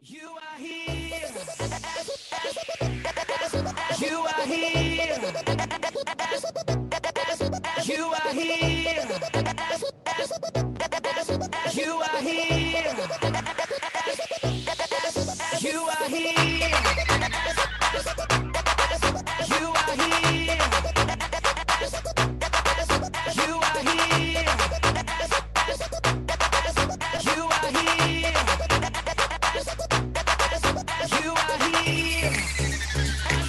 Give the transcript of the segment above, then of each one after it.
You are here. You are here. You are here. You are here. You are here. You are here. You are here. You are here. You are here.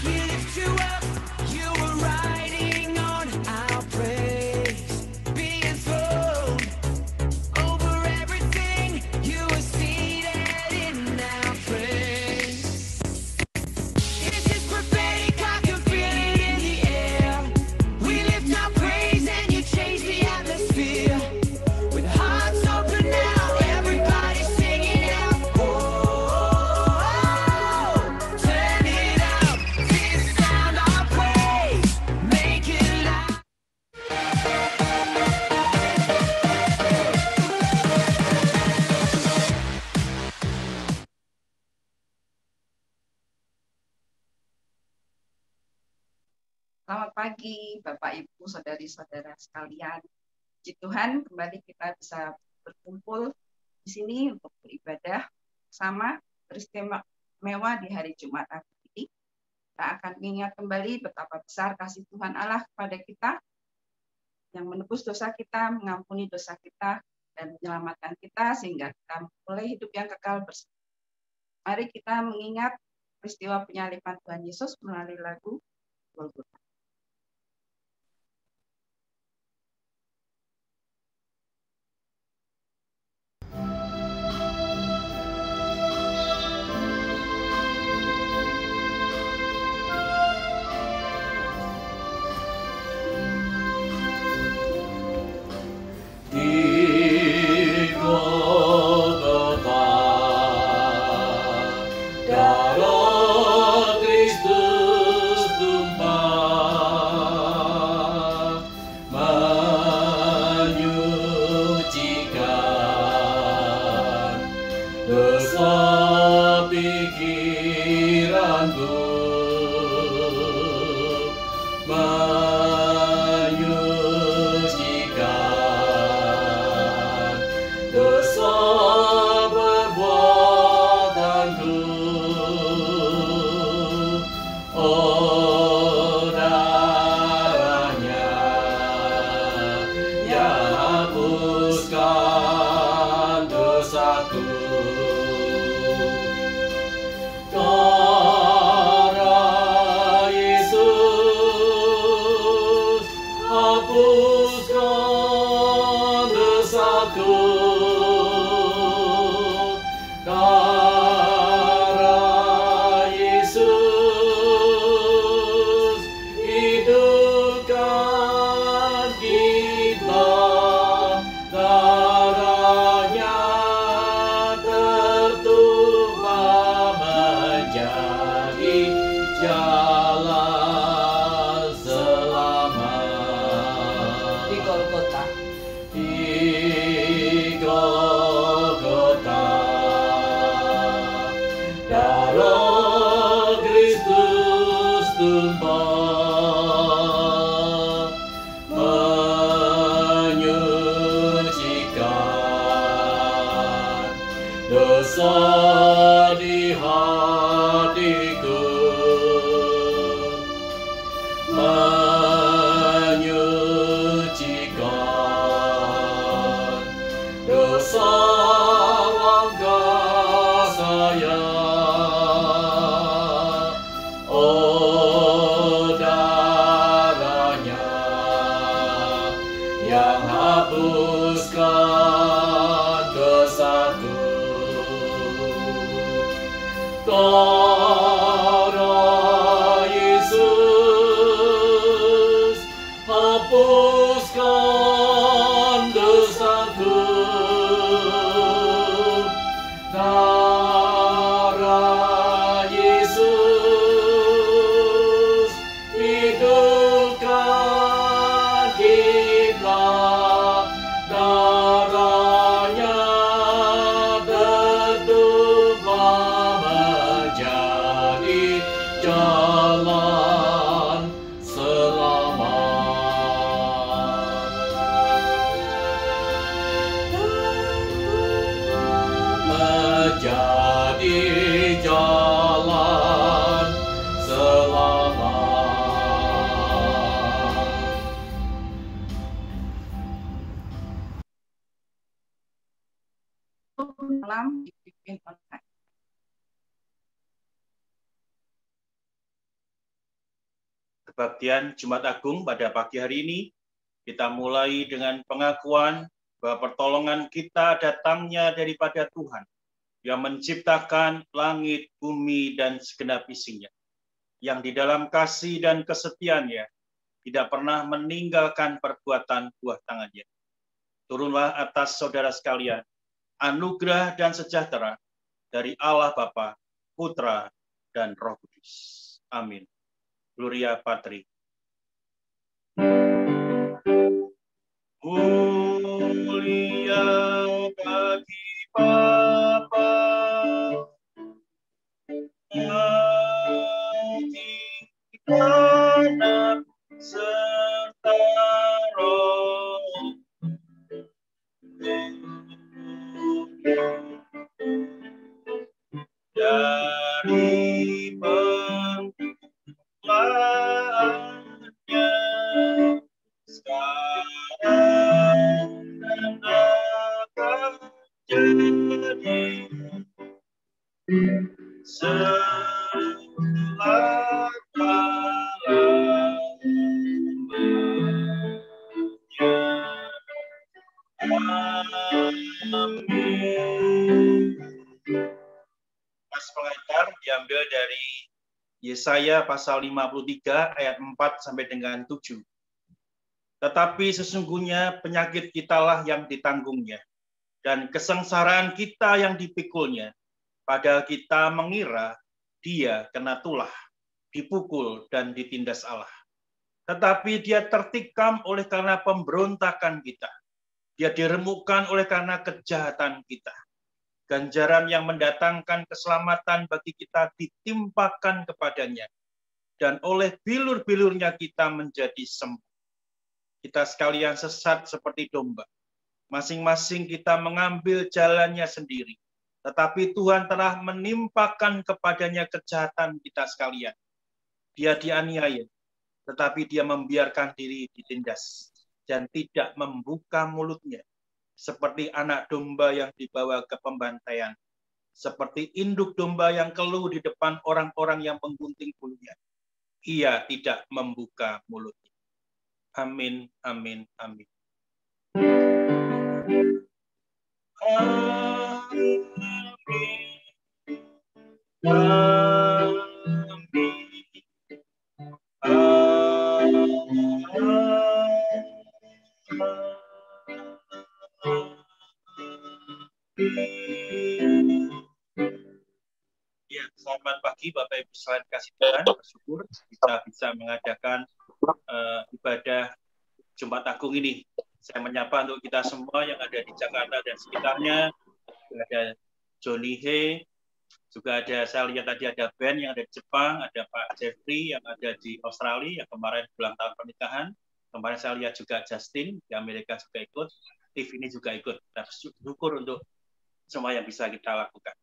We lift you up. You are riding on our praise. Be enthroned over everything. You are seated in our praise. This is prophetic. I can feel it in the air. We lift our praise and you change the atmosphere. With hearts open now, everybody singing out. Oh, turn it up. This sound our praise. Make it loud. Selamat pagi, Bapak, Ibu, saudari-saudara sekalian. Puji Tuhan, kembali kita bisa berkumpul di sini untuk beribadah bersama beristimewa di hari Jumat Agung ini. Kita akan mengingat kembali betapa besar kasih Tuhan Allah kepada kita yang menebus dosa kita, mengampuni dosa kita, dan menyelamatkan kita sehingga kita memulai hidup yang kekal bersama. Mari kita mengingat peristiwa penyaliban Tuhan Yesus melalui lagu Golgota. Di Golgota, darah Kristus tumpah, menyucikan dosa pikiranku, menyucikan dosa perbuatanku. Oh, darahnya yang hapuskan dosaku. Darah Yesus hapuskan dosaku. Darah Yesus hidupkan kita. Darahnya tertumpah menjadi jalan selamat. Di Golgota. Di Golgota, darah Kristus tumpah, menyucikan dosa di hatiku, menyucikan dosa langkah saya. Oh, darahnya yang hapuskan dosaku. Darah Yesus hapuskan dosaku. Darah Yesus hidupkan kita. Darahnya tertumpah malam dipimpin oleh Kebaktian Jumat Agung pada pagi hari ini, kita mulai dengan pengakuan bahwa pertolongan kita datangnya daripada Tuhan yang menciptakan langit, bumi, dan segenap isinya, yang di dalam kasih dan kesetiaannya tidak pernah meninggalkan perbuatan buah tangannya. Turunlah atas saudara sekalian anugerah dan sejahtera dari Allah Bapa, Putra, dan Roh Kudus. Amin. Gloria Patri. Mulia bagi Bapa, bagi Anak, serta Roh dari permulaannya sekarang dan akan jadi Mas pengantar diambil dari Yesaya pasal 53 ayat 4 sampai dengan 7. Tetapi sesungguhnya penyakit kitalah yang ditanggungnya, dan kesengsaraan kita yang dipikulnya. Padahal kita mengira dia kena tulah, dipukul dan ditindas Allah. Tetapi dia tertikam oleh karena pemberontakan kita. Dia diremukkan oleh karena kejahatan kita. Ganjaran yang mendatangkan keselamatan bagi kita ditimpakan kepadanya. Dan oleh bilur-bilurnya kita menjadi sembuh. Kita sekalian sesat seperti domba. Masing-masing kita mengambil jalannya sendiri. Tetapi Tuhan telah menimpakan kepadanya kejahatan kita sekalian. Dia dianiaya, tetapi dia membiarkan diri ditindas dan tidak membuka mulutnya. Seperti anak domba yang dibawa ke pembantaian. Seperti induk domba yang keluh di depan orang-orang yang menggunting bulunya. Ia tidak membuka mulutnya. Amin, amin, amin. Amin. Ya, selamat pagi Bapak Ibu sekalian kasih Tuhan. Bersyukur kita bisa mengadakan ibadah Jumat Agung ini. Saya menyapa untuk kita semua yang ada di Jakarta dan sekitarnya. Ada Johnny He, juga ada, saya lihat tadi ada Ben yang ada di Jepang, ada Pak Jeffrey yang ada di Australia yang kemarin ulang tahun pernikahan. Kemarin saya lihat juga Justin di Amerika juga ikut, Steve ini juga ikut. Kita bersyukur untuk semua yang bisa kita lakukan.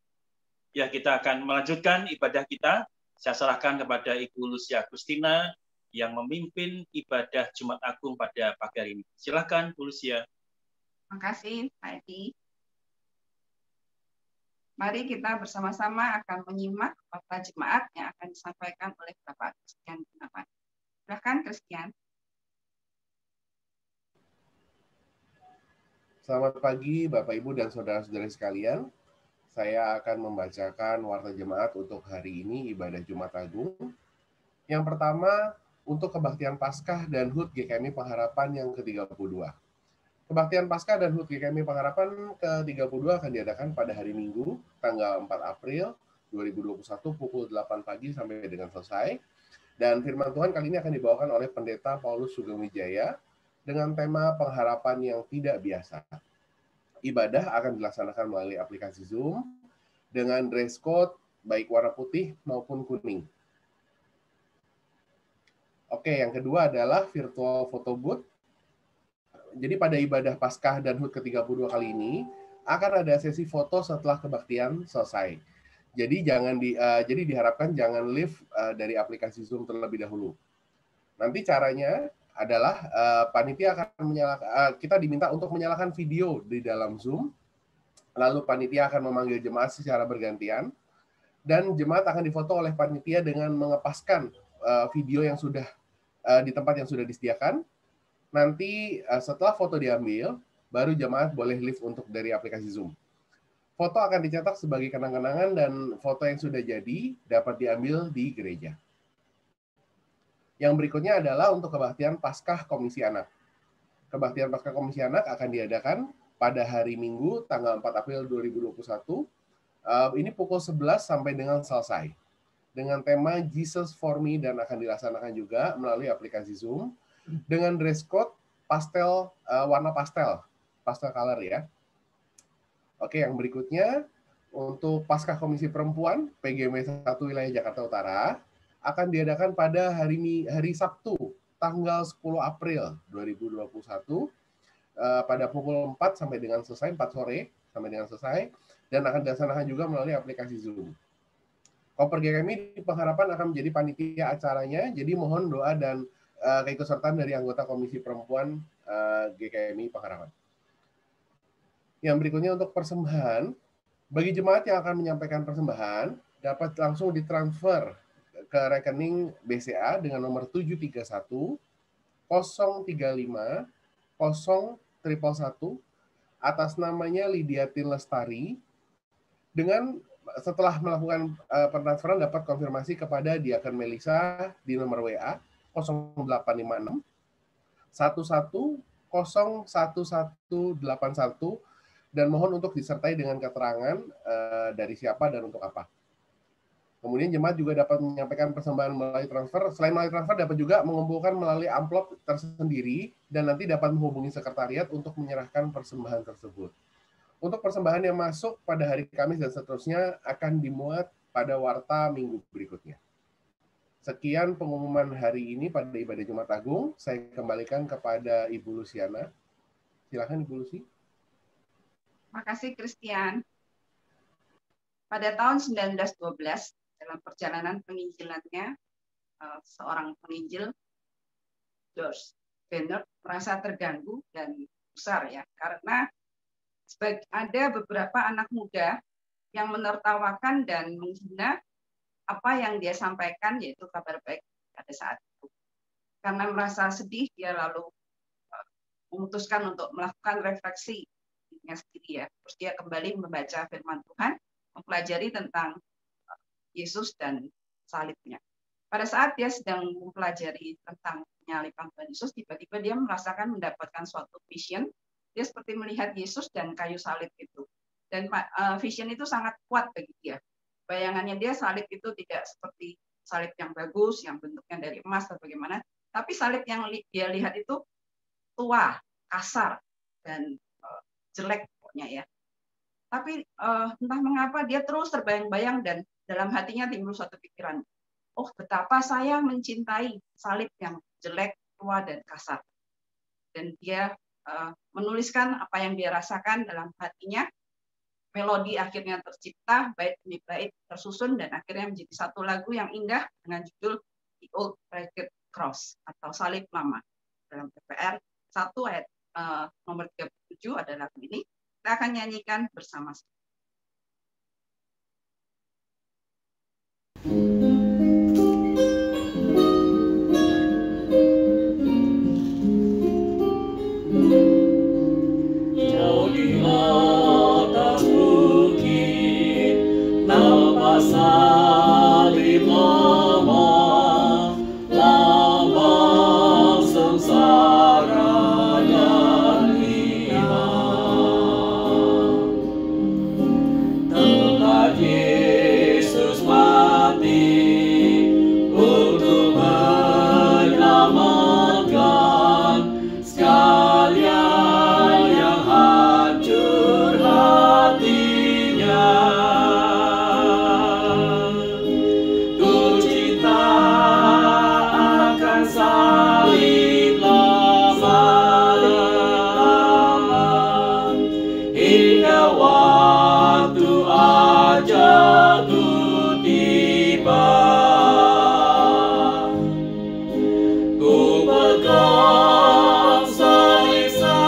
Ya, kita akan melanjutkan ibadah kita. Saya serahkan kepada Ibu Lucia Agustina yang memimpin ibadah Jumat Agung pada pagi hari ini. Silakan, Bu Lucia. Terima kasih, Pak Edi. Mari kita bersama-sama akan menyimak khotbah jemaat yang akan disampaikan oleh Bapak Christian Gunawan. Silakan, Christian. Selamat pagi Bapak Ibu dan saudara-saudari sekalian. Saya akan membacakan warta jemaat untuk hari ini ibadah Jumat Agung. Yang pertama untuk kebaktian Paskah dan HUT GKMI Pengharapan yang ke-32. Kebaktian Paskah dan HUT GKMI Pengharapan ke-32 akan diadakan pada hari Minggu, tanggal 4 April 2021 pukul 8 pagi sampai dengan selesai. Dan firman Tuhan kali ini akan dibawakan oleh Pendeta Paulus Sugeng Wijaya dengan tema pengharapan yang tidak biasa. Ibadah akan dilaksanakan melalui aplikasi Zoom dengan dress code baik warna putih maupun kuning. Oke, yang kedua adalah virtual photo booth. Jadi pada ibadah Paskah dan HUT ke-32 kali ini akan ada sesi foto setelah kebaktian selesai. Jadi jadi diharapkan jangan live dari aplikasi Zoom terlebih dahulu. Nanti caranya adalah panitia akan kita diminta untuk menyalakan video di dalam Zoom Lalu panitia akan memanggil jemaat secara bergantian, dan jemaat akan difoto oleh panitia dengan mengepaskan video yang sudah di tempat yang sudah disediakan. Nanti setelah foto diambil, baru jemaat boleh live untuk dari aplikasi Zoom. Foto akan dicetak sebagai kenang-kenangan dan foto yang sudah jadi dapat diambil di gereja. Yang berikutnya adalah untuk kebaktian Paskah Komisi Anak. Kebaktian Paskah Komisi Anak akan diadakan pada hari Minggu tanggal 4 April 2021. Ini pukul 11 sampai dengan selesai. Dengan tema Jesus for Me dan akan dilaksanakan juga melalui aplikasi Zoom dengan dress code pastel, warna pastel color ya. Oke, yang berikutnya untuk Paskah Komisi Perempuan PGMI 1 wilayah Jakarta Utara akan diadakan pada hari Sabtu tanggal 10 April 2021 pada pukul 4 sampai dengan selesai, 4 sore sampai dengan selesai, dan akan dilaksanakan juga melalui aplikasi Zoom. Koper GKMI di Pengharapan akan menjadi panitia acaranya, jadi mohon doa dan keikutsertaan dari anggota Komisi Perempuan GKMI Pengharapan. Yang berikutnya untuk persembahan, bagi jemaat yang akan menyampaikan persembahan, dapat langsung ditransfer ke rekening BCA dengan nomor 731 035 011 atas namanya Lidiatin Lestari, dengan setelah melakukan pentransferan dapat konfirmasi kepada Diaken Melisa di nomor WA 0856 11 01181 dan mohon untuk disertai dengan keterangan dari siapa dan untuk apa. Kemudian jemaat juga dapat menyampaikan persembahan melalui transfer. Selain melalui transfer, dapat juga mengumpulkan melalui amplop tersendiri dan nanti dapat menghubungi sekretariat untuk menyerahkan persembahan tersebut. Untuk persembahan yang masuk pada hari Kamis dan seterusnya akan dimuat pada warta minggu berikutnya. Sekian pengumuman hari ini pada ibadah Jumat Agung. Saya kembalikan kepada Ibu Luciana. Silakan Ibu Lucy. Makasih Christian. Pada tahun 1912, dalam perjalanan penginjilannya, seorang penginjil, George Bernard, merasa terganggu dan besar ya, karena ada beberapa anak muda yang menertawakan dan menghina apa yang dia sampaikan, yaitu kabar baik pada saat itu. Karena merasa sedih, dia lalu memutuskan untuk melakukan refleksi sendiri ya. Terus dia kembali membaca firman Tuhan, mempelajari tentang Yesus dan salibnya. Pada saat dia sedang mempelajari tentang penyaliban Tuhan Yesus, tiba-tiba dia merasakan mendapatkan suatu vision. Dia seperti melihat Yesus dan kayu salib itu. Dan vision itu sangat kuat bagi dia. Bayangannya dia salib itu tidak seperti salib yang bagus, yang bentuknya dari emas atau bagaimana, tapi salib yang dia lihat itu tua, kasar, dan jelek pokoknya ya. Tapi entah mengapa dia terus terbayang-bayang dan dalam hatinya timbul suatu pikiran. Oh, betapa saya mencintai salib yang jelek, tua, dan kasar. Dan dia menuliskan apa yang dia rasakan dalam hatinya. Melodi akhirnya tercipta, bait demi bait tersusun, dan akhirnya menjadi satu lagu yang indah dengan judul The Old Rugged Cross atau Salib Lama. Dalam PPR 1 ayat nomor 37 adalah lagu ini. Kita akan nyanyikan bersama-sama. Jauh di atas bukit, nama salib lama, lambang sengsara dan hilang. Tempat Yesus mati untuk menyelamatkan sekalian yang hancur hatinya. Ku cinta akan salib lama, hingga waktu ajalku tiba. Ku pegang salib saja,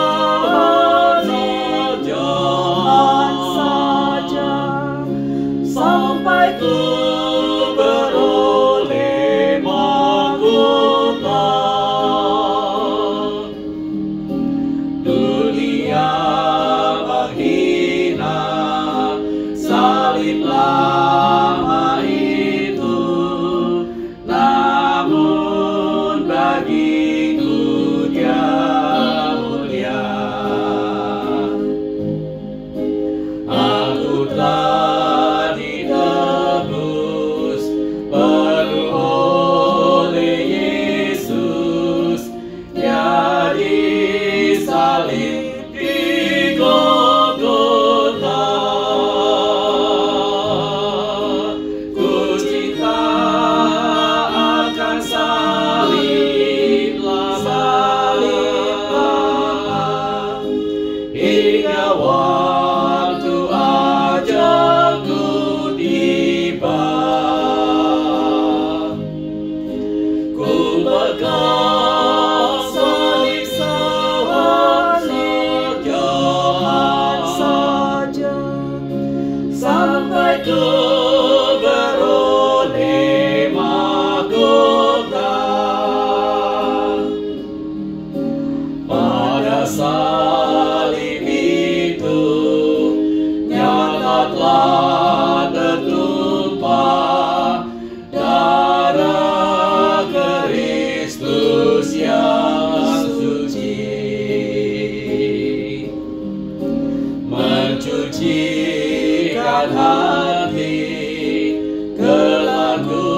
betul beroleh mahkota. Pada salib itu nyata telah tertumpah darah Kristus yang suci, mencucikan hati kelaku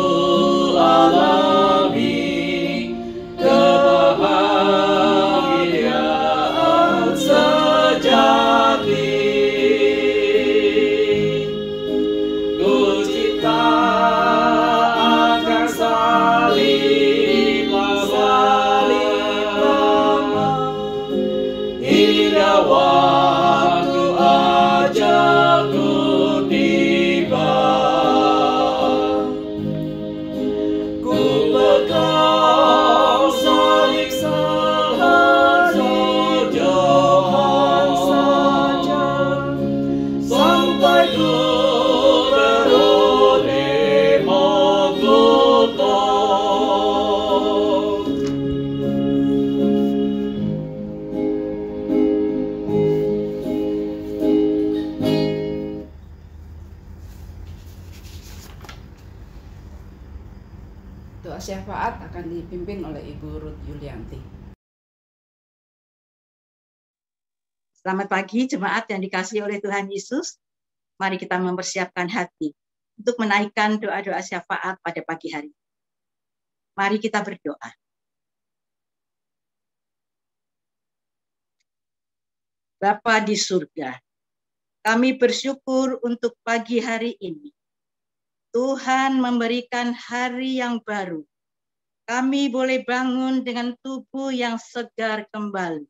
alami, kebahagiaan sejati. Ku cinta akan salib lama, hingga waktu ajalku tiba. Ku pegang salib saja, sampai ku beroleh mahkota. Doa syafaat akan dipimpin oleh Ibu Ruth Yulianti. Selamat pagi jemaat yang dikasihi oleh Tuhan Yesus. Mari kita mempersiapkan hati untuk menaikkan doa-doa syafaat pada pagi hari. Mari kita berdoa. Bapa di surga, kami bersyukur untuk pagi hari ini. Tuhan memberikan hari yang baru. Kami boleh bangun dengan tubuh yang segar kembali.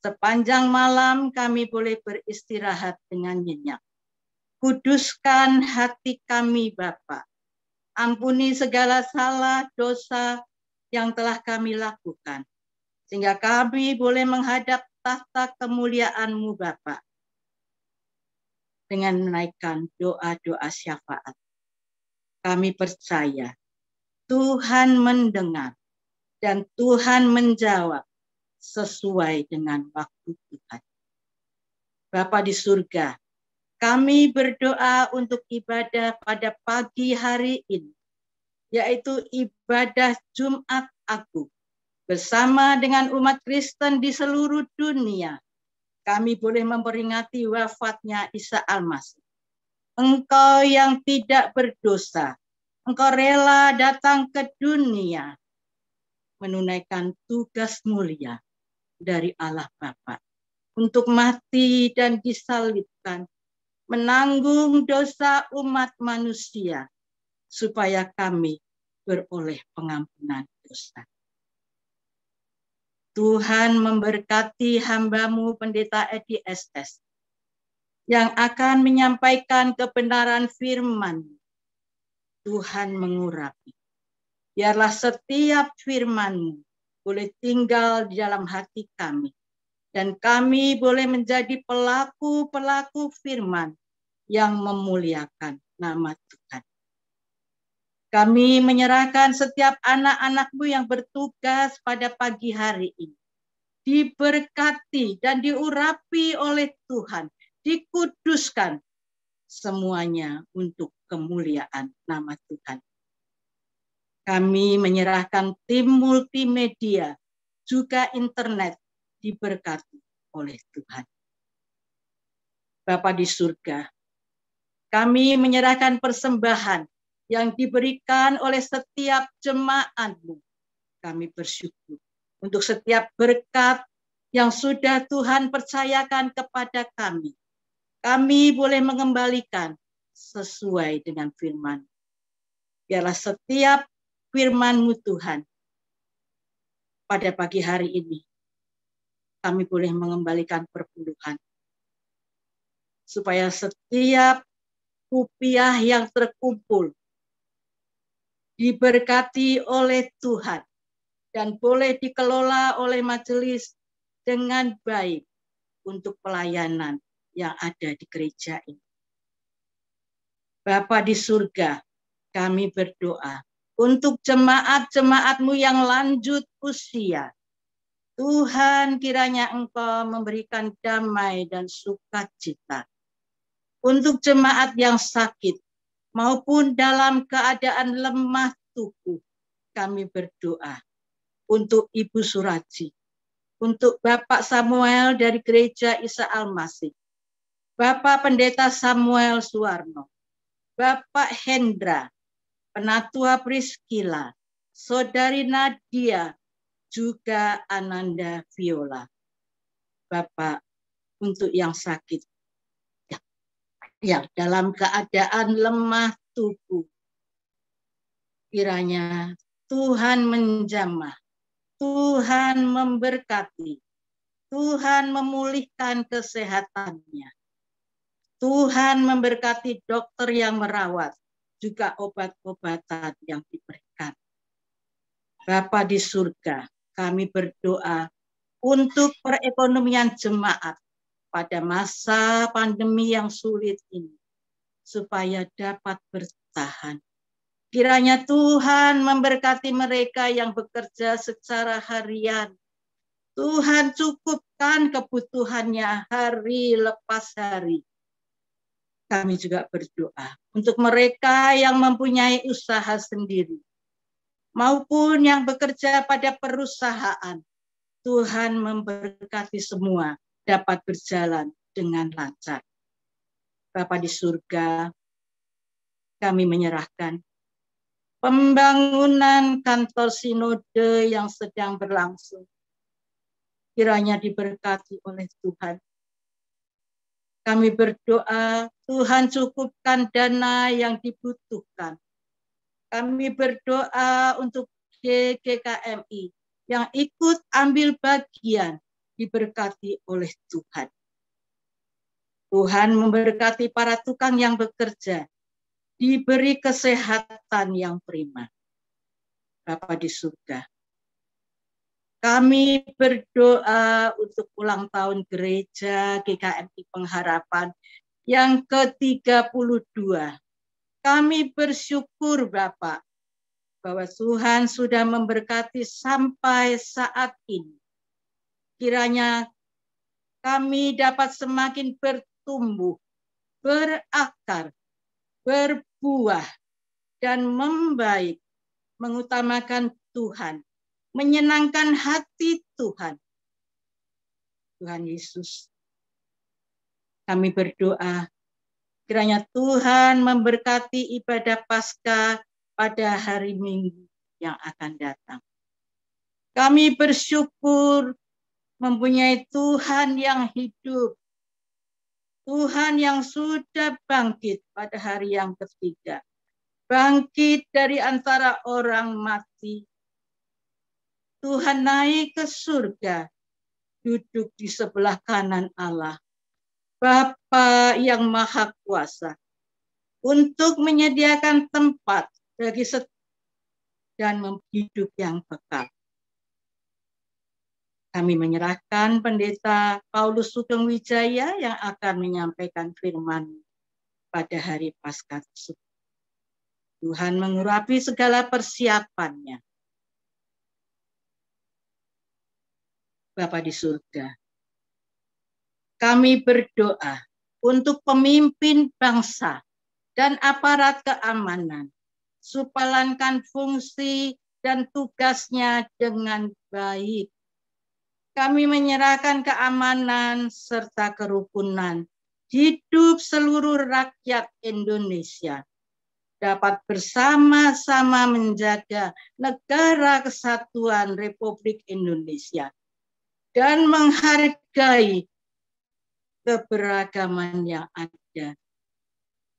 Sepanjang malam kami boleh beristirahat dengan nyenyak. Kuduskan hati kami Bapa. Ampuni segala salah dosa yang telah kami lakukan. Sehingga kami boleh menghadap tahta kemuliaan-Mu Bapa. Dengan menaikkan doa-doa syafaat. Kami percaya Tuhan mendengar dan Tuhan menjawab sesuai dengan waktu Tuhan. Bapa di surga, kami berdoa untuk ibadah pada pagi hari ini, yaitu ibadah Jumat Agung. Bersama dengan umat Kristen di seluruh dunia, kami boleh memperingati wafatnya Isa Al-Masih. Engkau yang tidak berdosa, Engkau rela datang ke dunia, menunaikan tugas mulia dari Allah Bapa untuk mati dan disalibkan, menanggung dosa umat manusia, supaya kami beroleh pengampunan dosa. Tuhan memberkati hamba-Mu Pendeta Edi SS, yang akan menyampaikan kebenaran firman. Tuhan mengurapi. Biarlah setiap firman-Mu boleh tinggal di dalam hati kami. Dan kami boleh menjadi pelaku-pelaku firman yang memuliakan nama Tuhan. Kami menyerahkan setiap anak-anak-Mu yang bertugas pada pagi hari ini. Diberkati dan diurapi oleh Tuhan. Dikuduskan semuanya untuk kemuliaan nama Tuhan. Kami menyerahkan tim multimedia, juga internet, diberkati oleh Tuhan. Bapa di surga, kami menyerahkan persembahan yang diberikan oleh setiap jemaat-Mu. Kami bersyukur untuk setiap berkat yang sudah Tuhan percayakan kepada kami. Kami boleh mengembalikan sesuai dengan firman. Biarlah setiap firman-Mu Tuhan pada pagi hari ini kami boleh mengembalikan perpuluhan. Supaya setiap rupiah yang terkumpul diberkati oleh Tuhan dan boleh dikelola oleh majelis dengan baik untuk pelayanan yang ada di gereja ini. Bapa di surga, kami berdoa untuk jemaat-jemaat-Mu yang lanjut usia. Tuhan, kiranya Engkau memberikan damai dan sukacita. Untuk jemaat yang sakit maupun dalam keadaan lemah tubuh, kami berdoa. Untuk Ibu Suraji, untuk Bapak Samuel dari Gereja Isa Al-Masih, Bapak Pendeta Samuel Suwarno, Bapak Hendra, Penatua Priscilla, Saudari Nadia, juga Ananda Viola. Bapak, untuk yang sakit, yang dalam keadaan lemah tubuh, kiranya Tuhan menjamah, Tuhan memberkati, Tuhan memulihkan kesehatannya, Tuhan memberkati dokter yang merawat, juga obat-obatan yang diberikan. Bapa di surga, kami berdoa untuk perekonomian jemaat pada masa pandemi yang sulit ini, supaya dapat bertahan. Kiranya Tuhan memberkati mereka yang bekerja secara harian. Tuhan cukupkan kebutuhannya hari lepas hari. Kami juga berdoa untuk mereka yang mempunyai usaha sendiri, maupun yang bekerja pada perusahaan. Tuhan memberkati semua dapat berjalan dengan lancar. Bapa di surga, kami menyerahkan pembangunan kantor sinode yang sedang berlangsung. Kiranya diberkati oleh Tuhan. Kami berdoa, Tuhan cukupkan dana yang dibutuhkan. Kami berdoa untuk GKMI yang ikut ambil bagian, diberkati oleh Tuhan. Tuhan memberkati para tukang yang bekerja, diberi kesehatan yang prima. Bapa di surga, kami berdoa untuk ulang tahun gereja GKMI Pengharapan yang ke-32. Kami bersyukur Bapak, bahwa Tuhan sudah memberkati sampai saat ini. Kiranya kami dapat semakin bertumbuh, berakar, berbuah, dan membaik, mengutamakan Tuhan, menyenangkan hati Tuhan. Tuhan Yesus, kami berdoa, kiranya Tuhan memberkati ibadah Paskah pada hari Minggu yang akan datang. Kami bersyukur mempunyai Tuhan yang hidup, Tuhan yang sudah bangkit pada hari yang ketiga, bangkit dari antara orang mati. Tuhan naik ke surga, duduk di sebelah kanan Allah, Bapa yang Maha Kuasa, untuk menyediakan tempat bagi dan hidup yang kekal. Kami menyerahkan Pendeta Paulus Sugeng Wijaya yang akan menyampaikan firman pada hari Paskah tersebut. Tuhan mengurapi segala persiapannya. Bapa di surga, kami berdoa untuk pemimpin bangsa dan aparat keamanan, supalankan fungsi dan tugasnya dengan baik. Kami menyerahkan keamanan serta kerukunan hidup seluruh rakyat Indonesia, dapat bersama-sama menjaga negara kesatuan Republik Indonesia dan menghargai keberagaman yang ada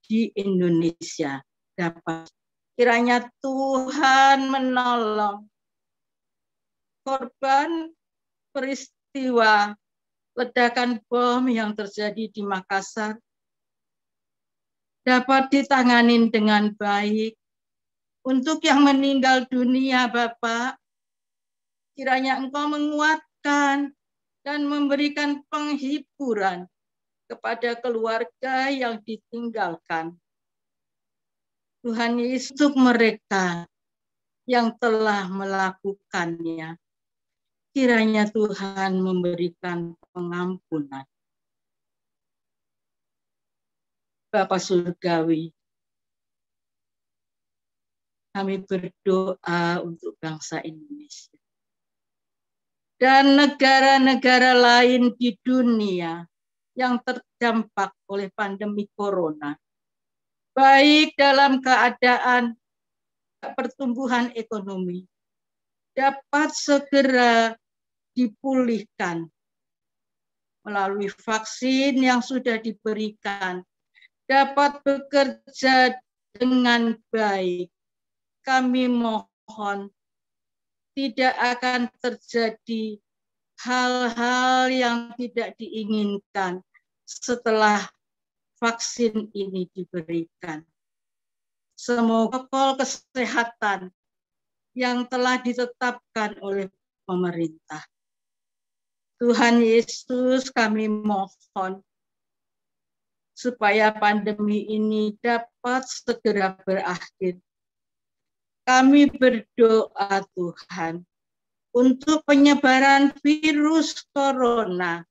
di Indonesia. Dapat kiranya Tuhan menolong korban peristiwa ledakan bom yang terjadi di Makassar dapat ditangani dengan baik. Untuk yang meninggal dunia, Bapak, kiranya Engkau menguatkan dan memberikan penghiburan kepada keluarga yang ditinggalkan. Tuhan Yesus, untuk mereka yang telah melakukannya, kiranya Tuhan memberikan pengampunan. Bapa Surgawi, kami berdoa untuk bangsa Indonesia dan negara-negara lain di dunia yang terdampak oleh pandemi corona, baik dalam keadaan pertumbuhan ekonomi, dapat segera dipulihkan melalui vaksin yang sudah diberikan, dapat bekerja dengan baik. Kami mohon tidak akan terjadi hal-hal yang tidak diinginkan setelah vaksin ini diberikan. Semoga protokol kesehatan yang telah ditetapkan oleh pemerintah. Tuhan Yesus, kami mohon supaya pandemi ini dapat segera berakhir. Kami berdoa Tuhan untuk penyebaran virus corona,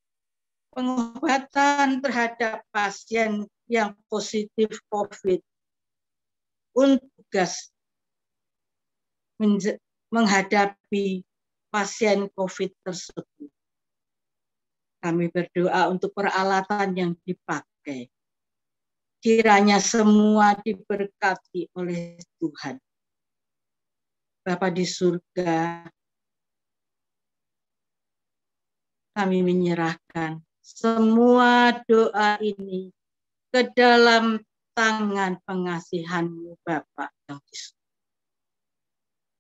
pengobatan terhadap pasien yang positif COVID, untuk tugas menghadapi pasien COVID tersebut. Kami berdoa untuk peralatan yang dipakai. Kiranya semua diberkati oleh Tuhan. Bapa di surga, kami menyerahkan semua doa ini ke dalam tangan pengasihan-Mu, Bapa yang di surga.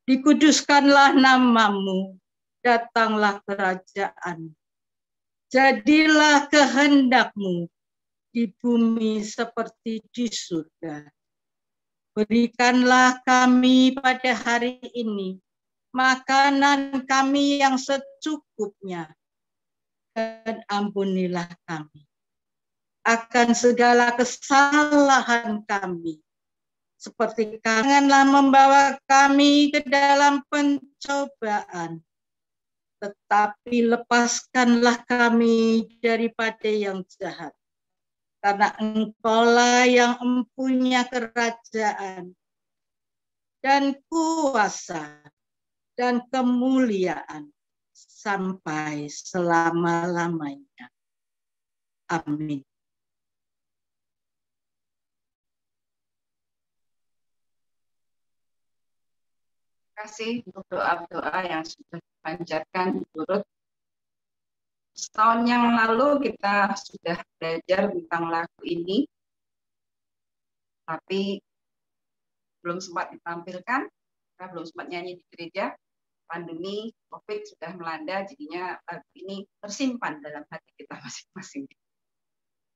Dikuduskanlah nama-Mu, datanglah kerajaan. Jadilah kehendak-Mu di bumi seperti di surga. Berikanlah kami pada hari ini makanan kami yang secukupnya, dan ampunilah kami akan segala kesalahan kami, seperti janganlah membawa kami ke dalam pencobaan, tetapi lepaskanlah kami daripada yang jahat. Karena Engkau-lah yang mempunyai kerajaan dan kuasa dan kemuliaan sampai selama-lamanya. Amin. Terima kasih untuk doa-doa yang sudah dipanjatkan Ibu Ruth. Setahun yang lalu kita sudah belajar tentang lagu ini, tapi belum sempat ditampilkan, kita belum sempat nyanyi di gereja. Pandemi COVID sudah melanda, jadinya lagu ini tersimpan dalam hati kita masing-masing.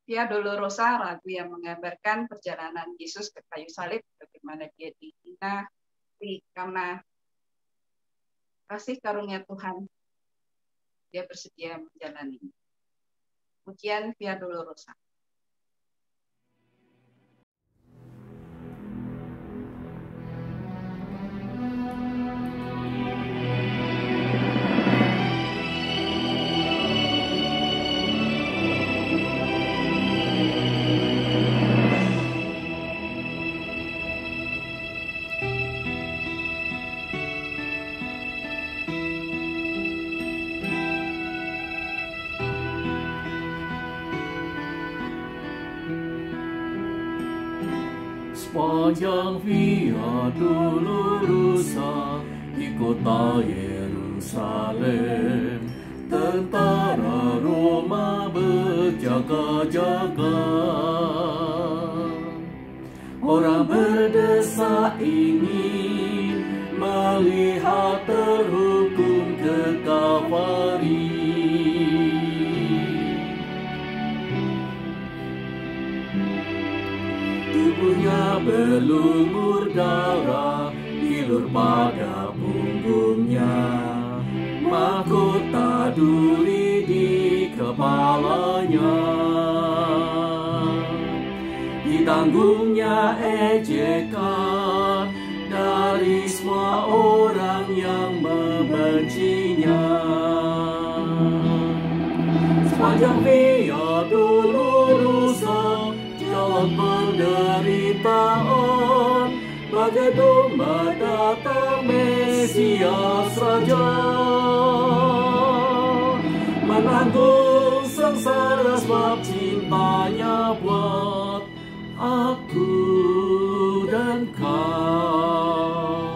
Via Dolorosa, lagu yang menggambarkan perjalanan Yesus ke kayu salib, bagaimana dia dihina, tapi karena kasih karunia Tuhan, dia bersedia menjalani. Pujian Via Dolorosa. Sepanjang Via Dolorosa di kota Yerusalem, tentara Roma berjaga-jaga. Orang berdesak ingin melihat terhukum ke Kalvari. Tubuhnya berlumur darah, hilur pada punggungnya, mahkota duri di kepalanya. ditanggungnya ejekan dari semua orang yang membencinya. Sepanjang Via Dolorosa, jalan penderitaan, bagai domba datang Mesias Raja, menanggung sengsara sebab cintanya buat aku dan kau.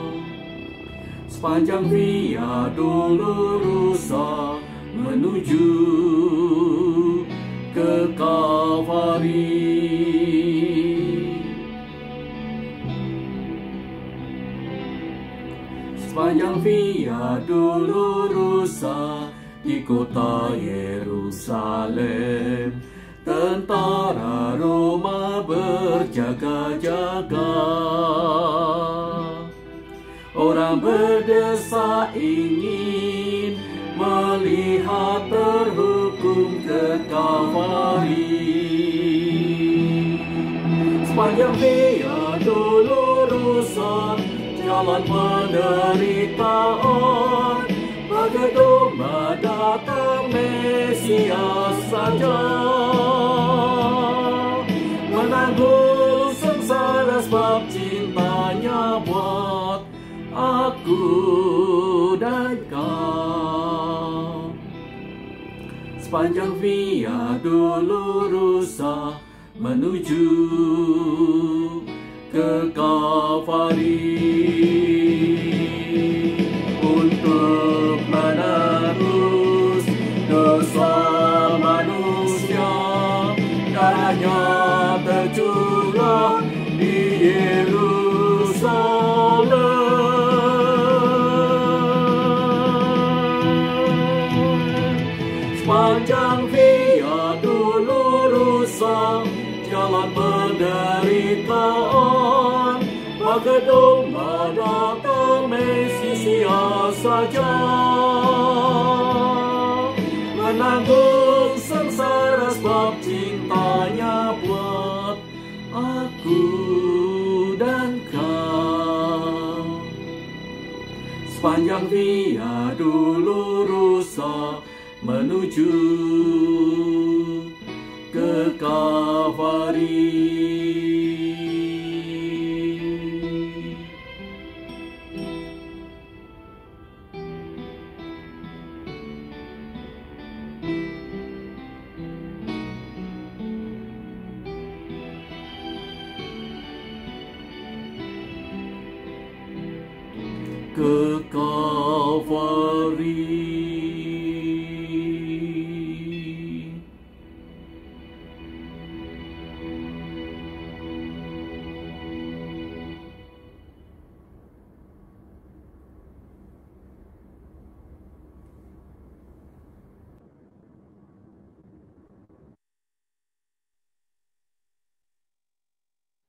Sepanjang Via Dolorosa menuju ke Kalvari, sepanjang Via Dolorosa di kota Yerusalem, tentara Roma berjaga-jaga. Orang berdesak ingin melihat terhukum ke Kalvari. Sepanjang Via Dolorosa, jalan penderitaan, bagai domba datang Mesias Raja, menanggung sengsara sebab cintanya buat aku dan kau. Sepanjang Via Dolorosa menuju ke Kalvari, untuk menebus dosa manusia, darahnya tercurah di Yerusalem. Sepanjang Via Dolorosa, jalan penderitaan, bagai domba datang Mesias Raja, menanggung sengsara sebab cintanya buat aku dan kau. Sepanjang Via Dolorosa menuju ke Kalvari. Ke Kalvari.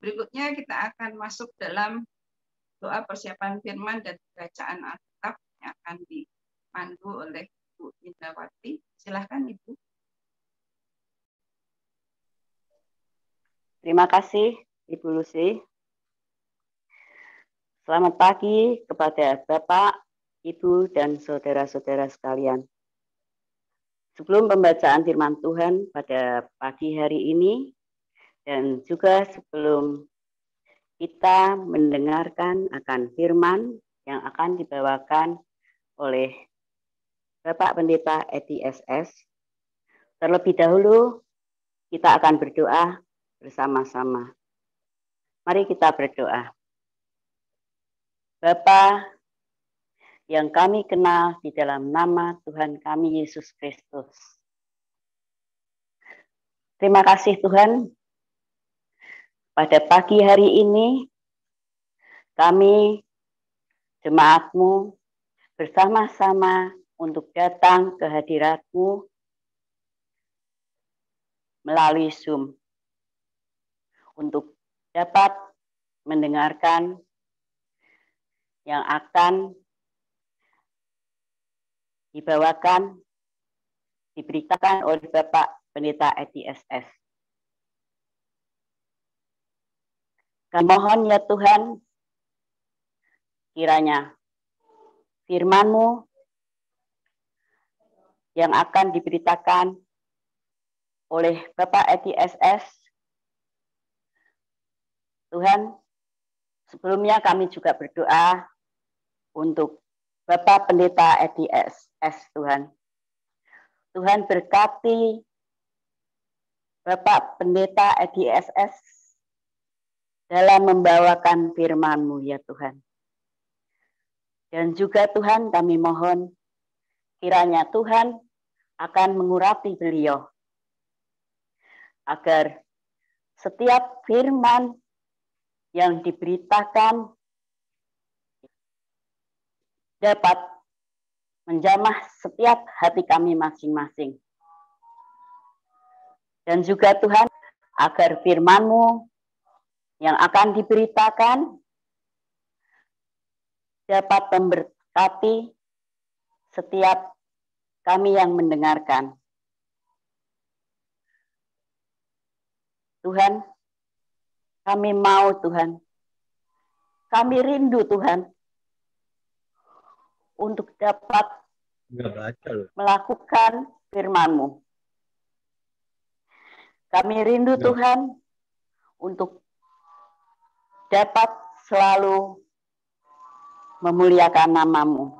Berikutnya kita akan masuk dalam doa persiapan firman dan bacaan Alkitab yang akan dipandu oleh Bu Indrawati. Silahkan Ibu. Terima kasih Ibu Lucy. Selamat pagi kepada Bapak, Ibu, dan saudara-saudara sekalian. Sebelum pembacaan firman Tuhan pada pagi hari ini, dan juga sebelum kita mendengarkan akan firman yang akan dibawakan oleh Bapak Pendeta Edi SS, terlebih dahulu kita akan berdoa bersama-sama. Mari kita berdoa. Bapa yang kami kenal di dalam nama Tuhan kami Yesus Kristus. Terima kasih Tuhan. Pada pagi hari ini, kami jemaat-Mu bersama-sama untuk datang ke hadirat-Mu melalui Zoom, untuk dapat mendengarkan yang akan dibawakan, diberitakan oleh Bapak Pendeta Edi SS. Kami mohon ya Tuhan, kiranya firman-Mu yang akan diberitakan oleh Bapak Edi SS. Tuhan, sebelumnya kami juga berdoa untuk Bapak Pendeta Edi SS, Tuhan. Tuhan berkati Bapak Pendeta Edi SS dalam membawakan firman-Mu ya Tuhan. Dan juga Tuhan kami mohon kiranya Tuhan akan mengurapi beliau agar setiap firman yang diberitakan dapat menjamah setiap hati kami masing-masing. Dan juga Tuhan agar firman-Mu yang akan diberitakan dapat memberkati setiap kami yang mendengarkan. Tuhan, kami mau Tuhan, kami rindu Tuhan untuk dapat melakukan firman-Mu. Kami rindu Tuhan untuk dapat selalu memuliakan nama-Mu.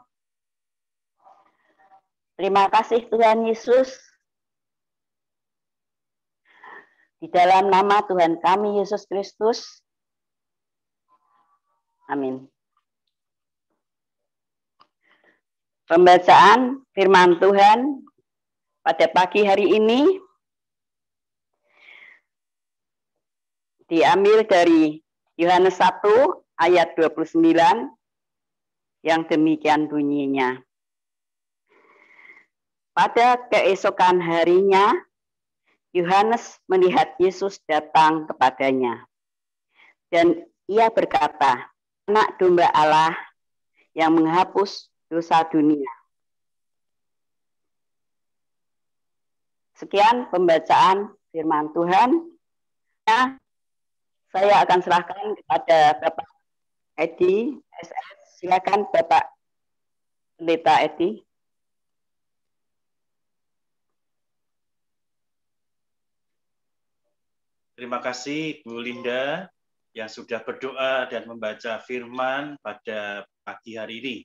Terima kasih Tuhan Yesus. Di dalam nama Tuhan kami Yesus Kristus. Amin. Pembacaan firman Tuhan pada pagi hari ini diambil dari Yohanes 1 ayat 29 yang demikian bunyinya. Pada keesokan harinya, Yohanes melihat Yesus datang kepadanya. Dan ia berkata, Anak domba Allah yang menghapus dosa dunia. Sekian pembacaan firman Tuhan. Nah, saya akan serahkan kepada Bapak Edi SS. Silakan Bapak Pendeta Edi. Terima kasih Bu Linda yang sudah berdoa dan membaca firman pada pagi hari ini.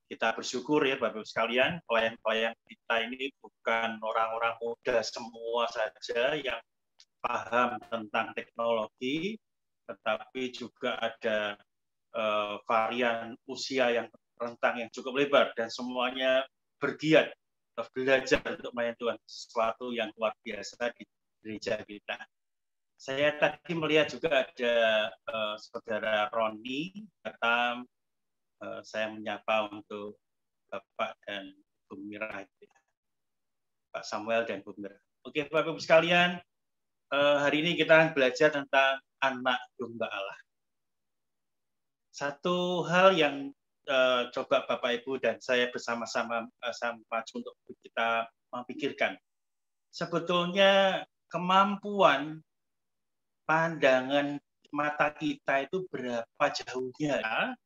Kita bersyukur ya Bapak-Ibu sekalian, pelayan-pelayan kita ini bukan orang-orang muda semua saja yang paham tentang teknologi, tetapi juga ada varian usia yang rentang yang cukup lebar dan semuanya bergiat belajar untuk melayani Tuhan, sesuatu yang luar biasa di gereja kita. Saya tadi melihat juga ada saudara Roni datang, saya menyapa untuk Bapak dan Bu Mira, Pak Samuel dan Bu Mira. Oke Bapak-Ibu sekalian, hari ini kita akan belajar tentang anak domba Allah. Satu hal yang coba Bapak Ibu dan saya bersama-sama untuk kita memikirkan. Sebetulnya kemampuan pandangan mata kita itu berapa jauhnya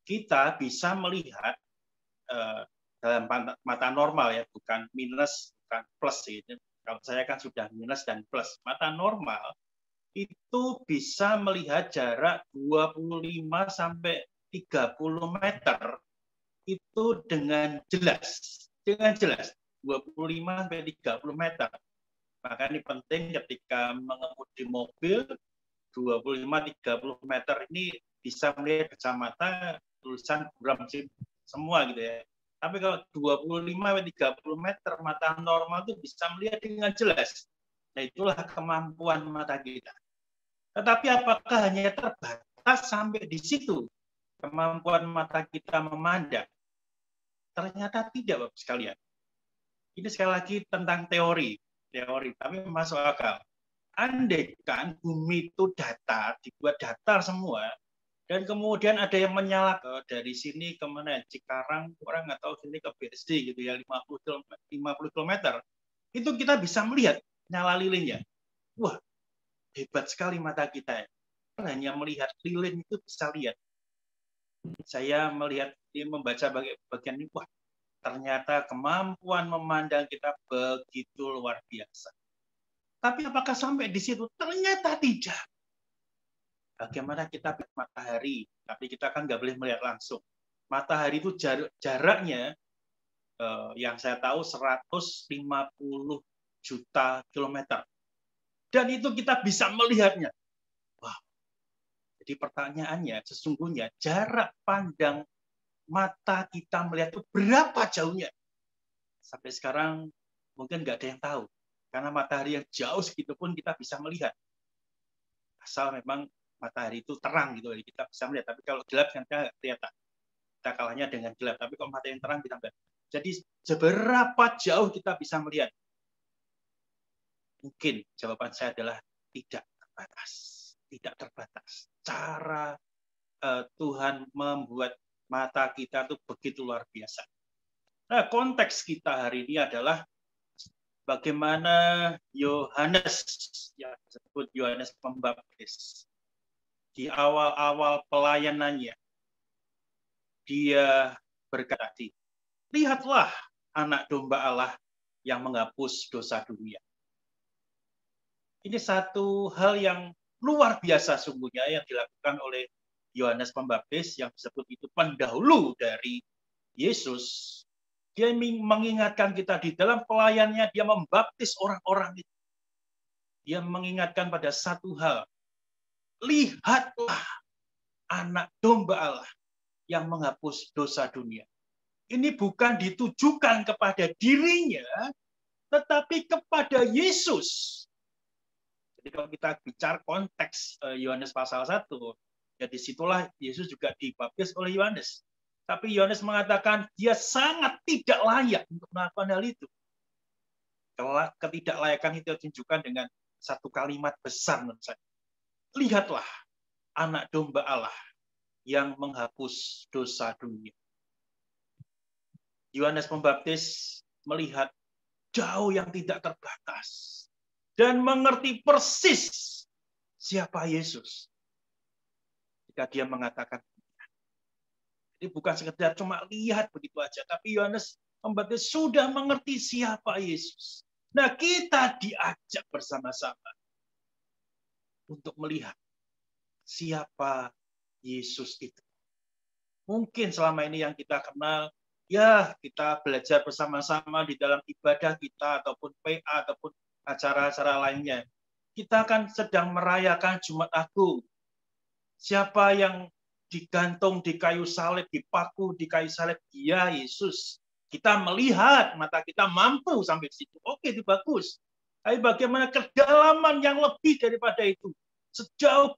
kita bisa melihat dalam mata normal ya, bukan minus, bukan plus gitu. Kalau saya kan sudah minus dan plus. Mata normal itu bisa melihat jarak 25 sampai 30 meter itu dengan jelas. Dengan jelas 25 sampai 30 meter. Maka ini penting ketika mengemudi mobil 25-30 meter ini bisa melihat kacamata tulisan buram semua gitu ya. Tapi kalau 25-30 meter mata normal itu bisa melihat dengan jelas. Nah itulah kemampuan mata kita. Tetapi apakah hanya terbatas sampai di situ kemampuan mata kita memandang? Ternyata tidak, Bapak sekalian. Ini sekali lagi tentang teori, tapi masuk akal. Andaikan bumi itu datar, dibuat datar semua, dan kemudian ada yang menyala dari sini ke mana, Cikarang, orang nggak tahu sini ke BSD gitu ya, 50 km, itu kita bisa melihat nyala lilinnya. Wah, hebat sekali mata kita. hanya melihat lilin itu bisa lihat. Saya membaca bagian ini, wah, ternyata kemampuan memandang kita begitu luar biasa. Tapi apakah sampai di situ? Ternyata tidak. Bagaimana kita matahari, tapi kita kan nggak boleh melihat langsung. Matahari itu jaraknya yang saya tahu 150 juta kilometer. Dan itu kita bisa melihatnya. Wow. Jadi pertanyaannya, sesungguhnya jarak pandang mata kita melihat itu berapa jauhnya? Sampai sekarang mungkin nggak ada yang tahu. Karena matahari yang jauh segitu pun kita bisa melihat. Asal memang matahari itu terang gitu, jadi kita bisa melihat. Tapi kalau gelap kan kita nggak kelihatan. Kita kalahnya dengan gelap. Tapi kalau matahari yang terang kita nggak. Jadi seberapa jauh kita bisa melihat? Mungkin jawaban saya adalah tidak terbatas. Tidak terbatas. Cara Tuhan membuat mata kita itu begitu luar biasa. Nah, konteks kita hari ini adalah bagaimana Yohanes, yang disebut Yohanes Pembaptis, di awal-awal pelayanannya, dia berkata, lihatlah anak domba Allah yang menghapus dosa dunia. Ini satu hal yang luar biasa sungguhnya yang dilakukan oleh Yohanes Pembaptis, yang disebut itu pendahulu dari Yesus. Dia mengingatkan kita di dalam pelayannya, dia membaptis orang-orang itu. Dia mengingatkan pada satu hal. Lihatlah anak domba Allah yang menghapus dosa dunia. Ini bukan ditujukan kepada dirinya, tetapi kepada Yesus. Jadi kalau kita bicara konteks Yohanes pasal 1, ya disitulah Yesus juga dibaptis oleh Yohanes. Tapi Yohanes mengatakan dia sangat tidak layak untuk melakukan hal itu. Ketidaklayakan itu ditunjukkan dengan satu kalimat besar menurut saya. Lihatlah anak domba Allah yang menghapus dosa dunia. Yohanes Pembaptis melihat jauh yang tidak terbatas dan mengerti persis siapa Yesus. Jika dia mengatakan, ini bukan sekedar cuma lihat begitu aja, tapi Yohanes Pembaptis sudah mengerti siapa Yesus. Nah, kita diajak bersama-sama untuk melihat siapa Yesus itu. Mungkin selama ini yang kita kenal, ya kita belajar bersama-sama di dalam ibadah kita, ataupun PA, ataupun acara-acara lainnya. Kita kan sedang merayakan Jumat Agung. Siapa yang digantung di kayu salib, dipaku di kayu salib, dia Yesus. Kita melihat, mata kita mampu sampai di situ. Oke, itu bagus. Tapi bagaimana kedalaman yang lebih daripada itu? Sejauh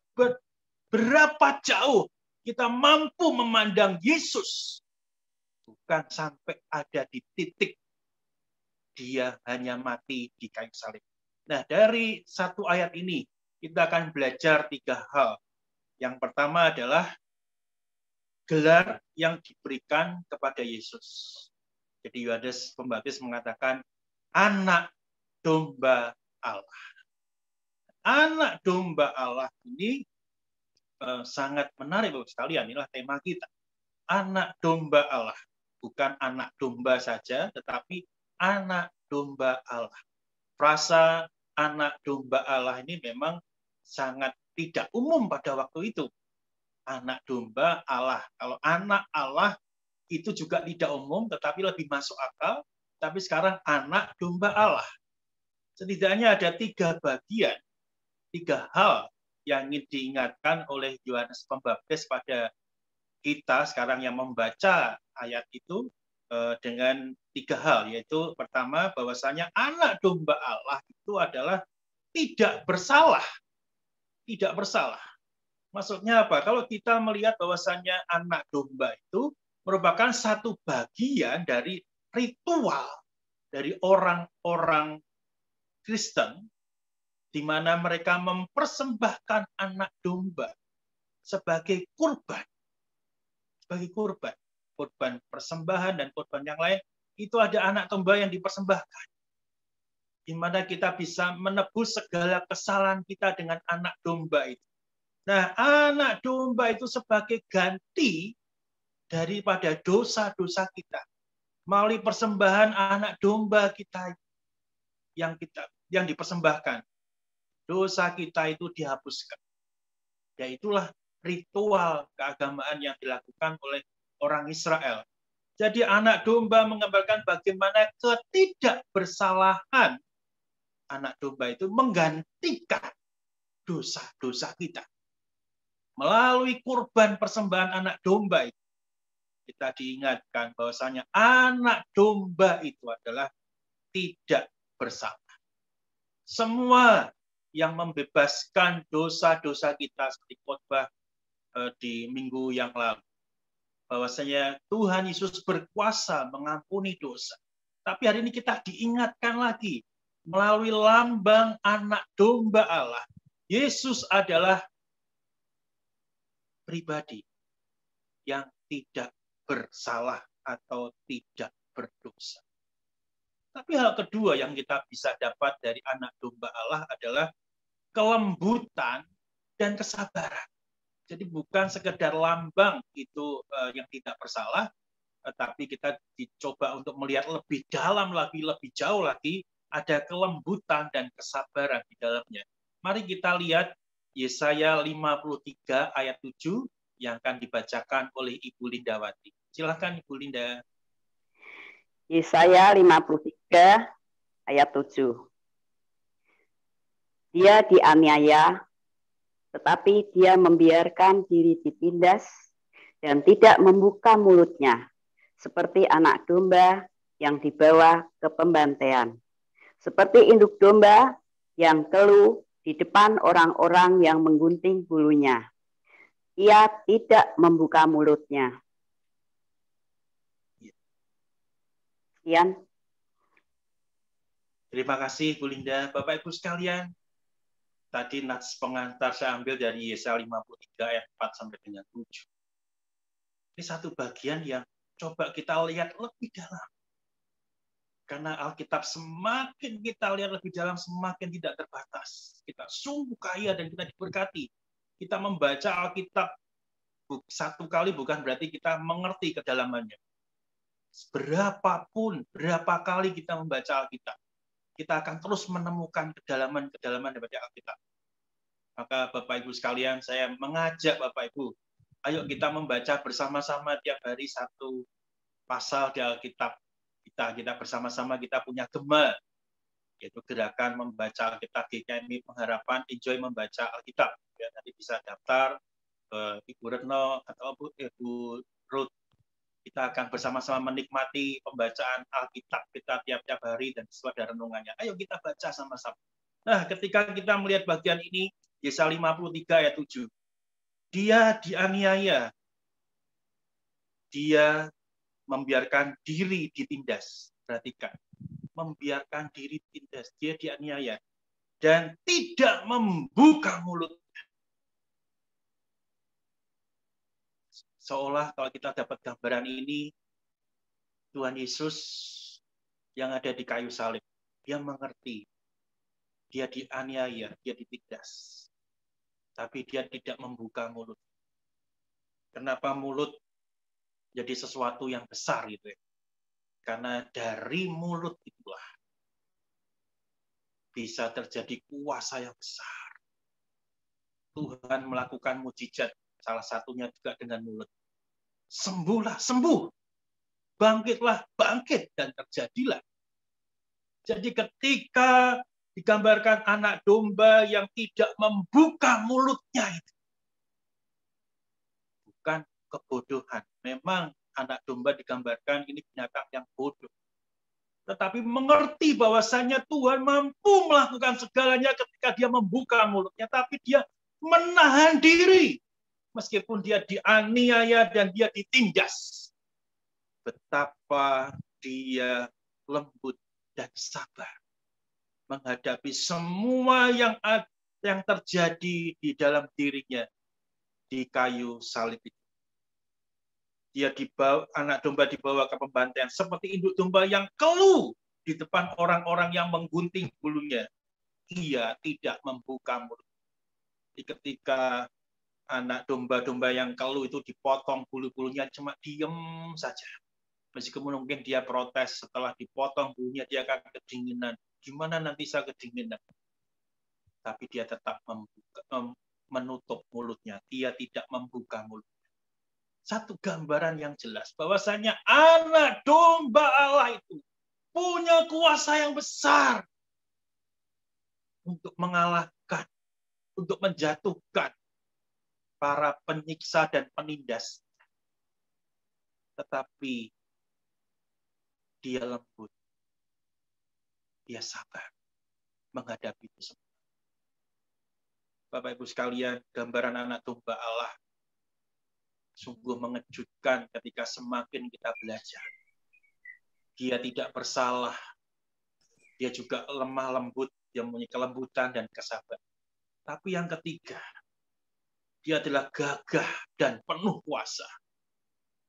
berapa jauh kita mampu memandang Yesus? Bukan sampai ada di titik dia hanya mati di kayu salib. Nah, dari satu ayat ini kita akan belajar 3 hal. Yang pertama adalah gelar yang diberikan kepada Yesus. Jadi Yohanes Pembaptis mengatakan anak domba Allah. Anak domba Allah ini sangat menarik Bapak sekalian. Inilah tema kita. Anak domba Allah. Bukan anak domba saja, tetapi anak domba Allah. Frasa anak domba Allah ini memang sangat tidak umum pada waktu itu. Anak domba Allah. Kalau anak Allah itu juga tidak umum, tetapi lebih masuk akal. Tapi sekarang anak domba Allah. Setidaknya ada 3 bagian, 3 hal yang ingin diingatkan oleh Yohanes Pembaptis pada kita sekarang yang membaca ayat itu dengan 3 hal, yaitu pertama bahwasanya anak domba Allah itu adalah tidak bersalah. Tidak bersalah. Maksudnya apa? Kalau kita melihat bahwasanya anak domba itu merupakan satu bagian dari ritual dari orang-orang Kristen, di mana mereka mempersembahkan anak domba sebagai kurban. Sebagai kurban. Kurban persembahan dan kurban yang lain, itu ada anak domba yang dipersembahkan. Di mana kita bisa menebus segala kesalahan kita dengan anak domba itu. Nah, anak domba itu sebagai ganti daripada dosa-dosa kita. Melalui persembahan anak domba kita yang dipersembahkan, dosa kita itu dihapuskan. Ya, itulah ritual keagamaan yang dilakukan oleh orang Israel. Jadi anak domba menggambarkan bagaimana ketidakbersalahan anak domba itu menggantikan dosa-dosa kita. Melalui kurban persembahan anak domba itu, kita diingatkan bahwasanya anak domba itu adalah tidak bersalah. Semua yang membebaskan dosa-dosa kita seperti khotbah di minggu yang lalu. Bahwasanya Tuhan Yesus berkuasa mengampuni dosa. Tapi hari ini kita diingatkan lagi melalui lambang anak domba Allah. Yesus adalah pribadi yang tidak bersalah atau tidak berdosa. Tapi hal kedua yang kita bisa dapat dari anak domba Allah adalah kelembutan dan kesabaran. Jadi bukan sekedar lambang itu yang tidak bersalah, tetapi kita dicoba untuk melihat lebih dalam lagi, lebih jauh lagi, ada kelembutan dan kesabaran di dalamnya. Mari kita lihat Yesaya 53 ayat 7 yang akan dibacakan oleh Ibu Lindawati. Silakan Ibu Linda. Yesaya 53 ayat 7. Dia dianiaya, tetapi dia membiarkan diri ditindas dan tidak membuka mulutnya, seperti anak domba yang dibawa ke pembantaian, seperti induk domba yang keluh di depan orang-orang yang menggunting bulunya. Ia tidak membuka mulutnya. Sekian. Terima kasih Bu Linda. Bapak Ibu sekalian, tadi nats pengantar saya ambil dari Yesaya 53 ayat 4 sampai dengan 7. Ini satu bagian yang coba kita lihat lebih dalam. Karena Alkitab semakin kita lihat lebih dalam, semakin tidak terbatas. Kita sungguh kaya dan kita diberkati. Kita membaca Alkitab satu kali bukan berarti kita mengerti kedalamannya. Berapa kali kita membaca Alkitab, kita akan terus menemukan kedalaman-kedalaman daripada Alkitab. Maka Bapak Ibu sekalian, saya mengajak Bapak Ibu, ayo kita membaca bersama-sama tiap hari satu pasal di Alkitab. Kita bersama-sama kita punya gema, yaitu gerakan membaca Alkitab GKMI Pengharapan, enjoy membaca Alkitab. Ya, nanti bisa daftar Ibu Retno atau Ibu Ruth. Kita akan bersama-sama menikmati pembacaan Alkitab kita tiap-tiap hari dan sesuai dengan renungannya. Ayo kita baca sama-sama. Nah, ketika kita melihat bagian ini, Yesaya 53 ayat 7. Dia dianiaya. Dia membiarkan diri ditindas. Perhatikan. Membiarkan diri ditindas. Dia dianiaya. Dan tidak membuka mulut. Seolah kalau kita dapat gambaran ini, Tuhan Yesus yang ada di kayu salib, dia mengerti, dia dianiaya, dia ditindas. Tapi dia tidak membuka mulut. Kenapa mulut jadi sesuatu yang besar gitu ya? Karena dari mulut itulah bisa terjadi kuasa yang besar. Tuhan melakukan mujizat, salah satunya juga dengan mulut. Sembuhlah, sembuh. Bangkitlah, bangkit. Dan terjadilah. Jadi ketika digambarkan anak domba yang tidak membuka mulutnya itu, bukan kebodohan. Memang anak domba digambarkan ini binatang yang bodoh. Tetapi mengerti bahwasanya Tuhan mampu melakukan segalanya ketika dia membuka mulutnya. Tapi dia menahan diri. Meskipun dia dianiaya dan dia ditindas. Betapa dia lembut dan sabar. Menghadapi semua yang terjadi di dalam dirinya. Di kayu salib itu. Dia dibawa, anak domba dibawa ke pembantaian. Seperti induk domba yang keluh di depan orang-orang yang menggunting bulunya. Ia tidak membuka mulut. Ketika anak domba-domba yang keluh itu dipotong bulu-bulunya, cuma diem saja. Meskipun mungkin dia protes, setelah dipotong bulunya dia akan kedinginan. Gimana nanti saya kedinginan? Tapi dia tetap menutup mulutnya. Dia tidak membuka mulutnya. Satu gambaran yang jelas bahwasanya anak domba Allah itu punya kuasa yang besar untuk mengalahkan, untuk menjatuhkan para penyiksa dan penindas. Tetapi dia lembut, dia sabar menghadapi itu semua. Bapak Ibu sekalian, gambaran anak domba Allah sungguh mengejutkan ketika semakin kita belajar. Dia tidak bersalah, dia juga lemah lembut, dia mempunyai kelembutan dan kesabaran. Tapi yang ketiga, dia adalah gagah dan penuh kuasa.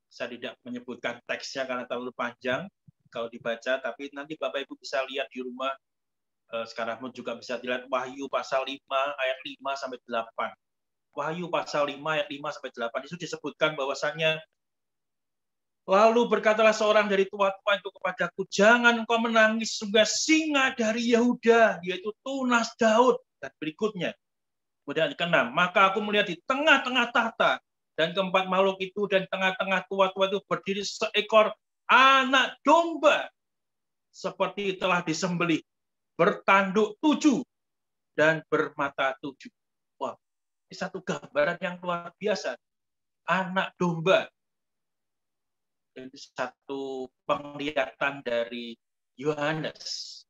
Saya tidak menyebutkan teksnya karena terlalu panjang kalau dibaca, tapi nanti Bapak Ibu bisa lihat di rumah. Sekarang pun juga bisa dilihat Wahyu pasal 5 ayat 5 sampai 8. Wahyu pasal 5 ayat 5 sampai 8 itu disebutkan bahwasannya, lalu berkatalah seorang dari tua-tua itu kepadaku, jangan engkau menangis, sungguh singa dari Yehuda, yaitu tunas Daud. Dan berikutnya, kemudian ke-6, maka aku melihat di tengah-tengah tahta dan keempat makhluk itu dan tengah-tengah tua-tua itu berdiri seekor anak domba seperti telah disembelih, bertanduk 7 dan bermata 7. Wah, ini satu gambaran yang luar biasa. Anak domba. Ini satu penglihatan dari Yohanes.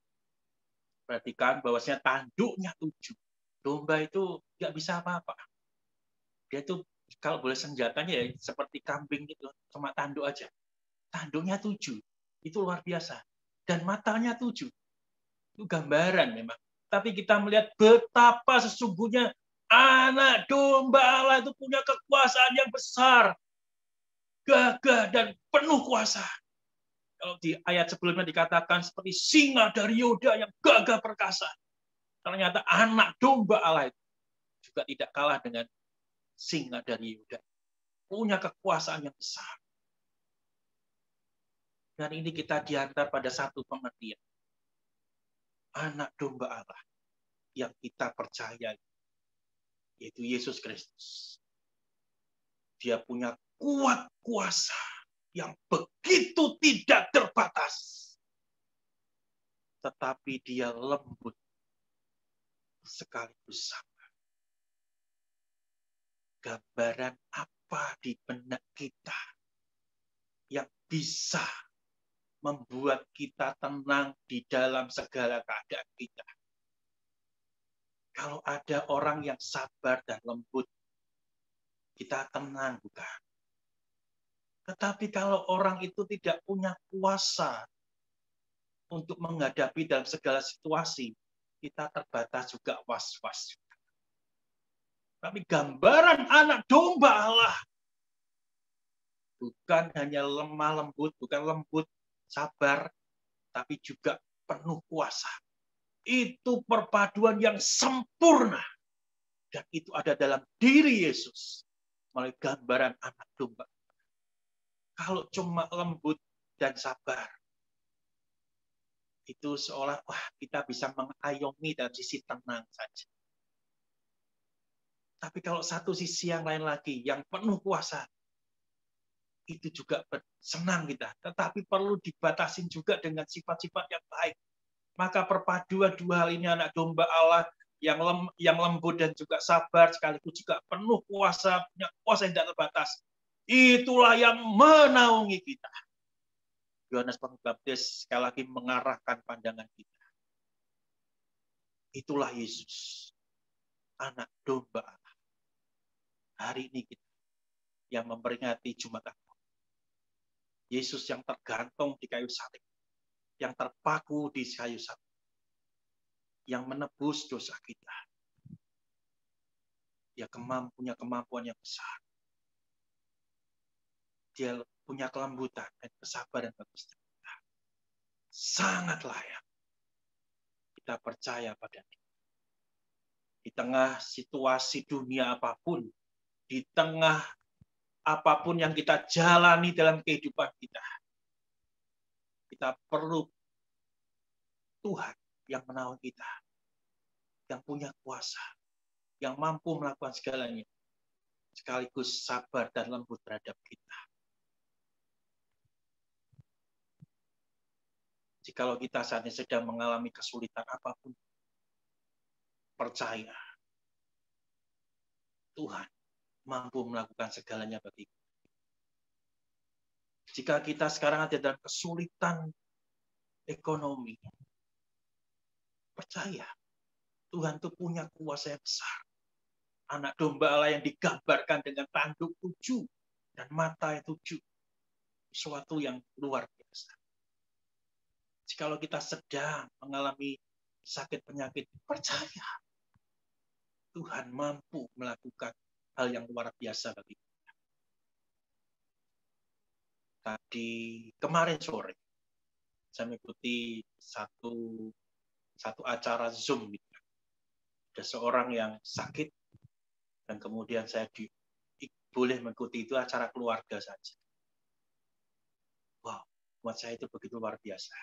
Perhatikan bahwasanya tanduknya 7. Domba itu nggak bisa apa-apa. Dia itu kalau boleh senjatanya ya seperti kambing itu, cuma tanduk aja. Tanduknya 7. Itu luar biasa. Dan matanya 7. Itu gambaran memang. Tapi kita melihat betapa sesungguhnya anak domba Allah itu punya kekuasaan yang besar. Gagah dan penuh kuasa. Kalau di ayat sebelumnya dikatakan seperti singa dari Yehuda yang gagah perkasa. Ternyata anak domba Allah itu juga tidak kalah dengan singa dari Yehuda. Punya kekuasaan yang besar. Dan ini kita diantar pada satu pengertian. Anak domba Allah yang kita percaya, yaitu Yesus Kristus. Dia punya kuat kuasa yang begitu tidak terbatas. Tetapi dia lembut sekaligus sabar. Gambaran apa di benak kita yang bisa membuat kita tenang di dalam segala keadaan kita. Kalau ada orang yang sabar dan lembut, kita tenang, bukan? Tetapi kalau orang itu tidak punya kuasa untuk menghadapi dalam segala situasi, kita terbatas juga was-was. Tapi gambaran anak domba Allah bukan hanya lemah lembut, bukan lembut, sabar, tapi juga penuh kuasa. Itu perpaduan yang sempurna. Dan itu ada dalam diri Yesus. Melalui gambaran anak domba. Kalau cuma lembut dan sabar, itu seolah kita bisa mengayomi dari sisi tenang saja. Tapi kalau satu sisi yang lain lagi, yang penuh kuasa, itu juga senang kita. Tetapi perlu dibatasin juga dengan sifat-sifat yang baik. Maka perpaduan dua hal ini, anak domba Allah yang lembut dan juga sabar, sekaligus juga penuh kuasa, punya kuasa yang tidak terbatas. Itulah yang menaungi kita. Yohanes Pembaptis sekali lagi mengarahkan pandangan kita. Itulah Yesus, anak domba Allah. Hari ini kita yang memperingati Jumat Agung. Yesus yang tergantung di kayu salib, yang terpaku di kayu salib, yang menebus dosa kita. Dia punya kemampuan yang besar. Dia punya kelembutan dan kesabaran bagi kita. Sangat layak. Kita percaya pada dia. Di tengah situasi dunia apapun di tengah apapun yang kita jalani dalam kehidupan kita, kita perlu Tuhan yang menolong kita, yang punya kuasa, yang mampu melakukan segalanya, sekaligus sabar dan lembut terhadap kita. Jikalau kita saat ini sedang mengalami kesulitan apapun, percaya Tuhan mampu melakukan segalanya bagi kita. Jika kita sekarang ada dalam kesulitan ekonomi, percaya Tuhan itu punya kuasa yang besar. Anak domba Allah yang digambarkan dengan tanduk 7 dan mata yang 7. Sesuatu yang luar biasa. Jikalau kita sedang mengalami sakit penyakit, percaya Tuhan mampu melakukan hal yang luar biasa bagi kita. Tadi kemarin sore saya mengikuti satu acara Zoom. Ada seorang yang sakit dan kemudian saya boleh mengikuti itu acara keluarga saja. Wow, buat saya itu begitu luar biasa.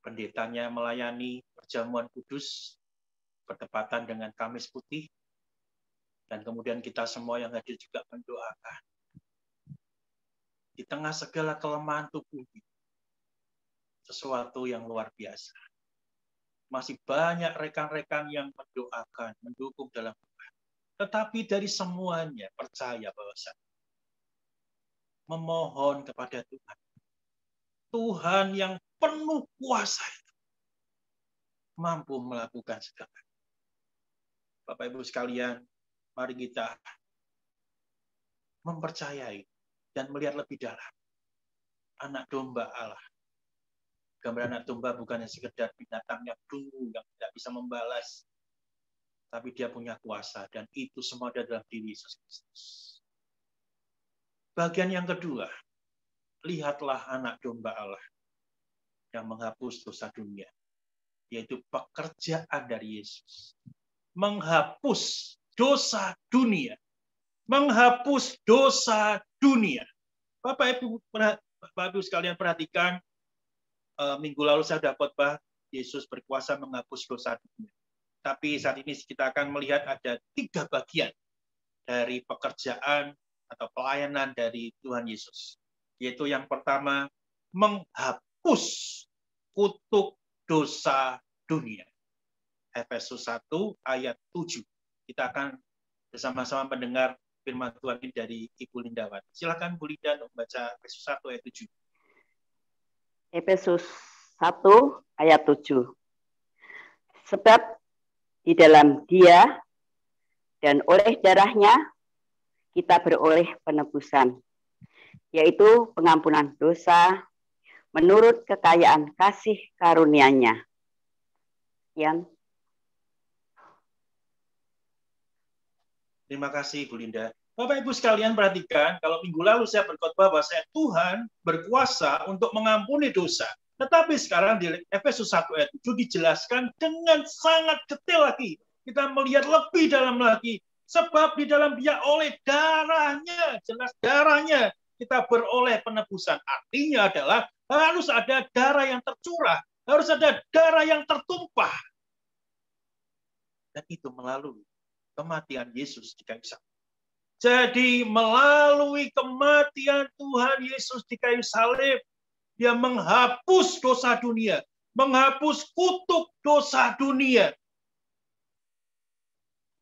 Pendetanya melayani perjamuan kudus bertepatan dengan Kamis Putih, dan kemudian kita semua yang hadir juga mendoakan. Di tengah segala kelemahan tubuh, sesuatu yang luar biasa. Masih banyak rekan-rekan yang mendoakan, mendukung dalam doa. Tetapi dari semuanya percaya bahwa saya memohon kepada Tuhan. Tuhan yang penuh kuasa itu mampu melakukan segala. Bapak Ibu sekalian, mari kita mempercayai dan melihat lebih dalam. Anak domba Allah. Gambar anak domba bukannya sekedar binatang yang dungu yang tidak bisa membalas, tapi dia punya kuasa, dan itu semua ada dalam diri Yesus Kristus. Bagian yang kedua, lihatlah anak domba Allah yang menghapus dosa dunia, yaitu pekerjaan dari Yesus. Menghapus dosa dunia. Menghapus dosa dunia. Bapak Ibu sekalian perhatikan, minggu lalu saya dapat khotbah Yesus berkuasa menghapus dosa dunia. Tapi saat ini kita akan melihat ada 3 bagian dari pekerjaan atau pelayanan dari Tuhan Yesus. Yaitu yang pertama, menghapus kutuk dosa dunia. Efesus 1 ayat 7. Kita akan bersama-sama mendengar firman Tuhan ini dari Ibu Lindawati. Silakan Bu Linda membaca Efesus 1 ayat 7. Efesus 1 ayat 7. Sebab di dalam Dia dan oleh darahnya kita beroleh penebusan, yaitu pengampunan dosa menurut kekayaan kasih karunia-Nya. Sekian. Terima kasih Bu Linda. Bapak Ibu sekalian perhatikan, kalau minggu lalu saya berkhotbah bahwa Tuhan berkuasa untuk mengampuni dosa. Tetapi sekarang di Efesus 1 ayat 7 dijelaskan dengan sangat detail lagi. Kita melihat lebih dalam lagi. Sebab di dalam Dia oleh darahnya, jelas darahnya, kita beroleh penebusan. Artinya adalah harus ada darah yang tercurah. Harus ada darah yang tertumpah. Dan itu melalui kematian Yesus di kayu salib. Jadi melalui kematian Tuhan Yesus di kayu salib, Dia menghapus dosa dunia, menghapus kutuk dosa dunia.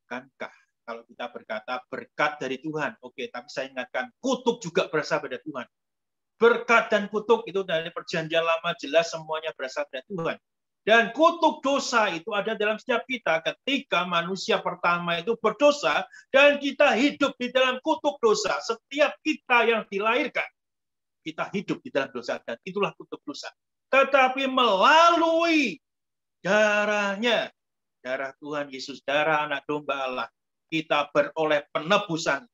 Bukankah kalau kita berkata berkat dari Tuhan, oke, tapi saya ingatkan kutuk juga berasal dari Tuhan. Berkat dan kutuk itu dari perjanjian lama jelas semuanya berasal dari Tuhan. Dan kutuk dosa itu ada dalam setiap kita ketika manusia pertama itu berdosa dan kita hidup di dalam kutuk dosa. Setiap kita yang dilahirkan, kita hidup di dalam dosa dan itulah kutuk dosa. Tetapi melalui darahnya, darah Tuhan Yesus, darah anak domba Allah, kita beroleh penebusan.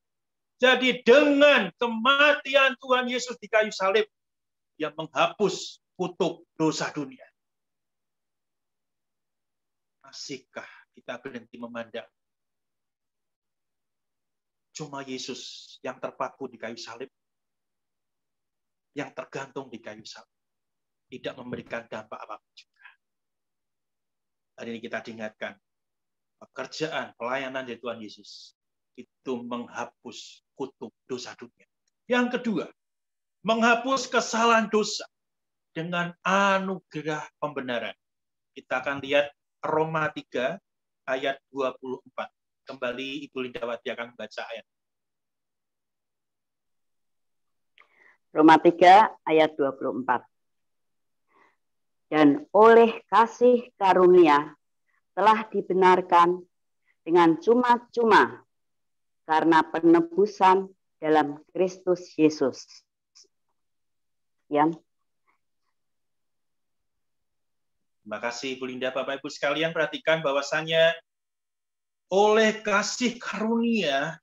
Jadi dengan kematian Tuhan Yesus di kayu salib, Dia menghapus kutuk dosa dunia. Masihkah kita berhenti memandang? Cuma Yesus yang terpaku di kayu salib, yang tergantung di kayu salib, tidak memberikan dampak apapun juga. Hari ini kita diingatkan, pekerjaan, pelayanan dari Tuhan Yesus itu menghapus kutuk dosa dunia. Yang kedua, menghapus kesalahan dosa dengan anugerah pembenaran. Kita akan lihat Roma 3 ayat 24. Kembali Ibu Lindawati akan baca ayat. Roma 3 ayat 24. Dan oleh kasih karunia telah dibenarkan dengan cuma-cuma karena penebusan dalam Kristus Yesus. Ya. Terima kasih Ibu Linda, Bapak Ibu sekalian, perhatikan bahwasannya oleh kasih karunia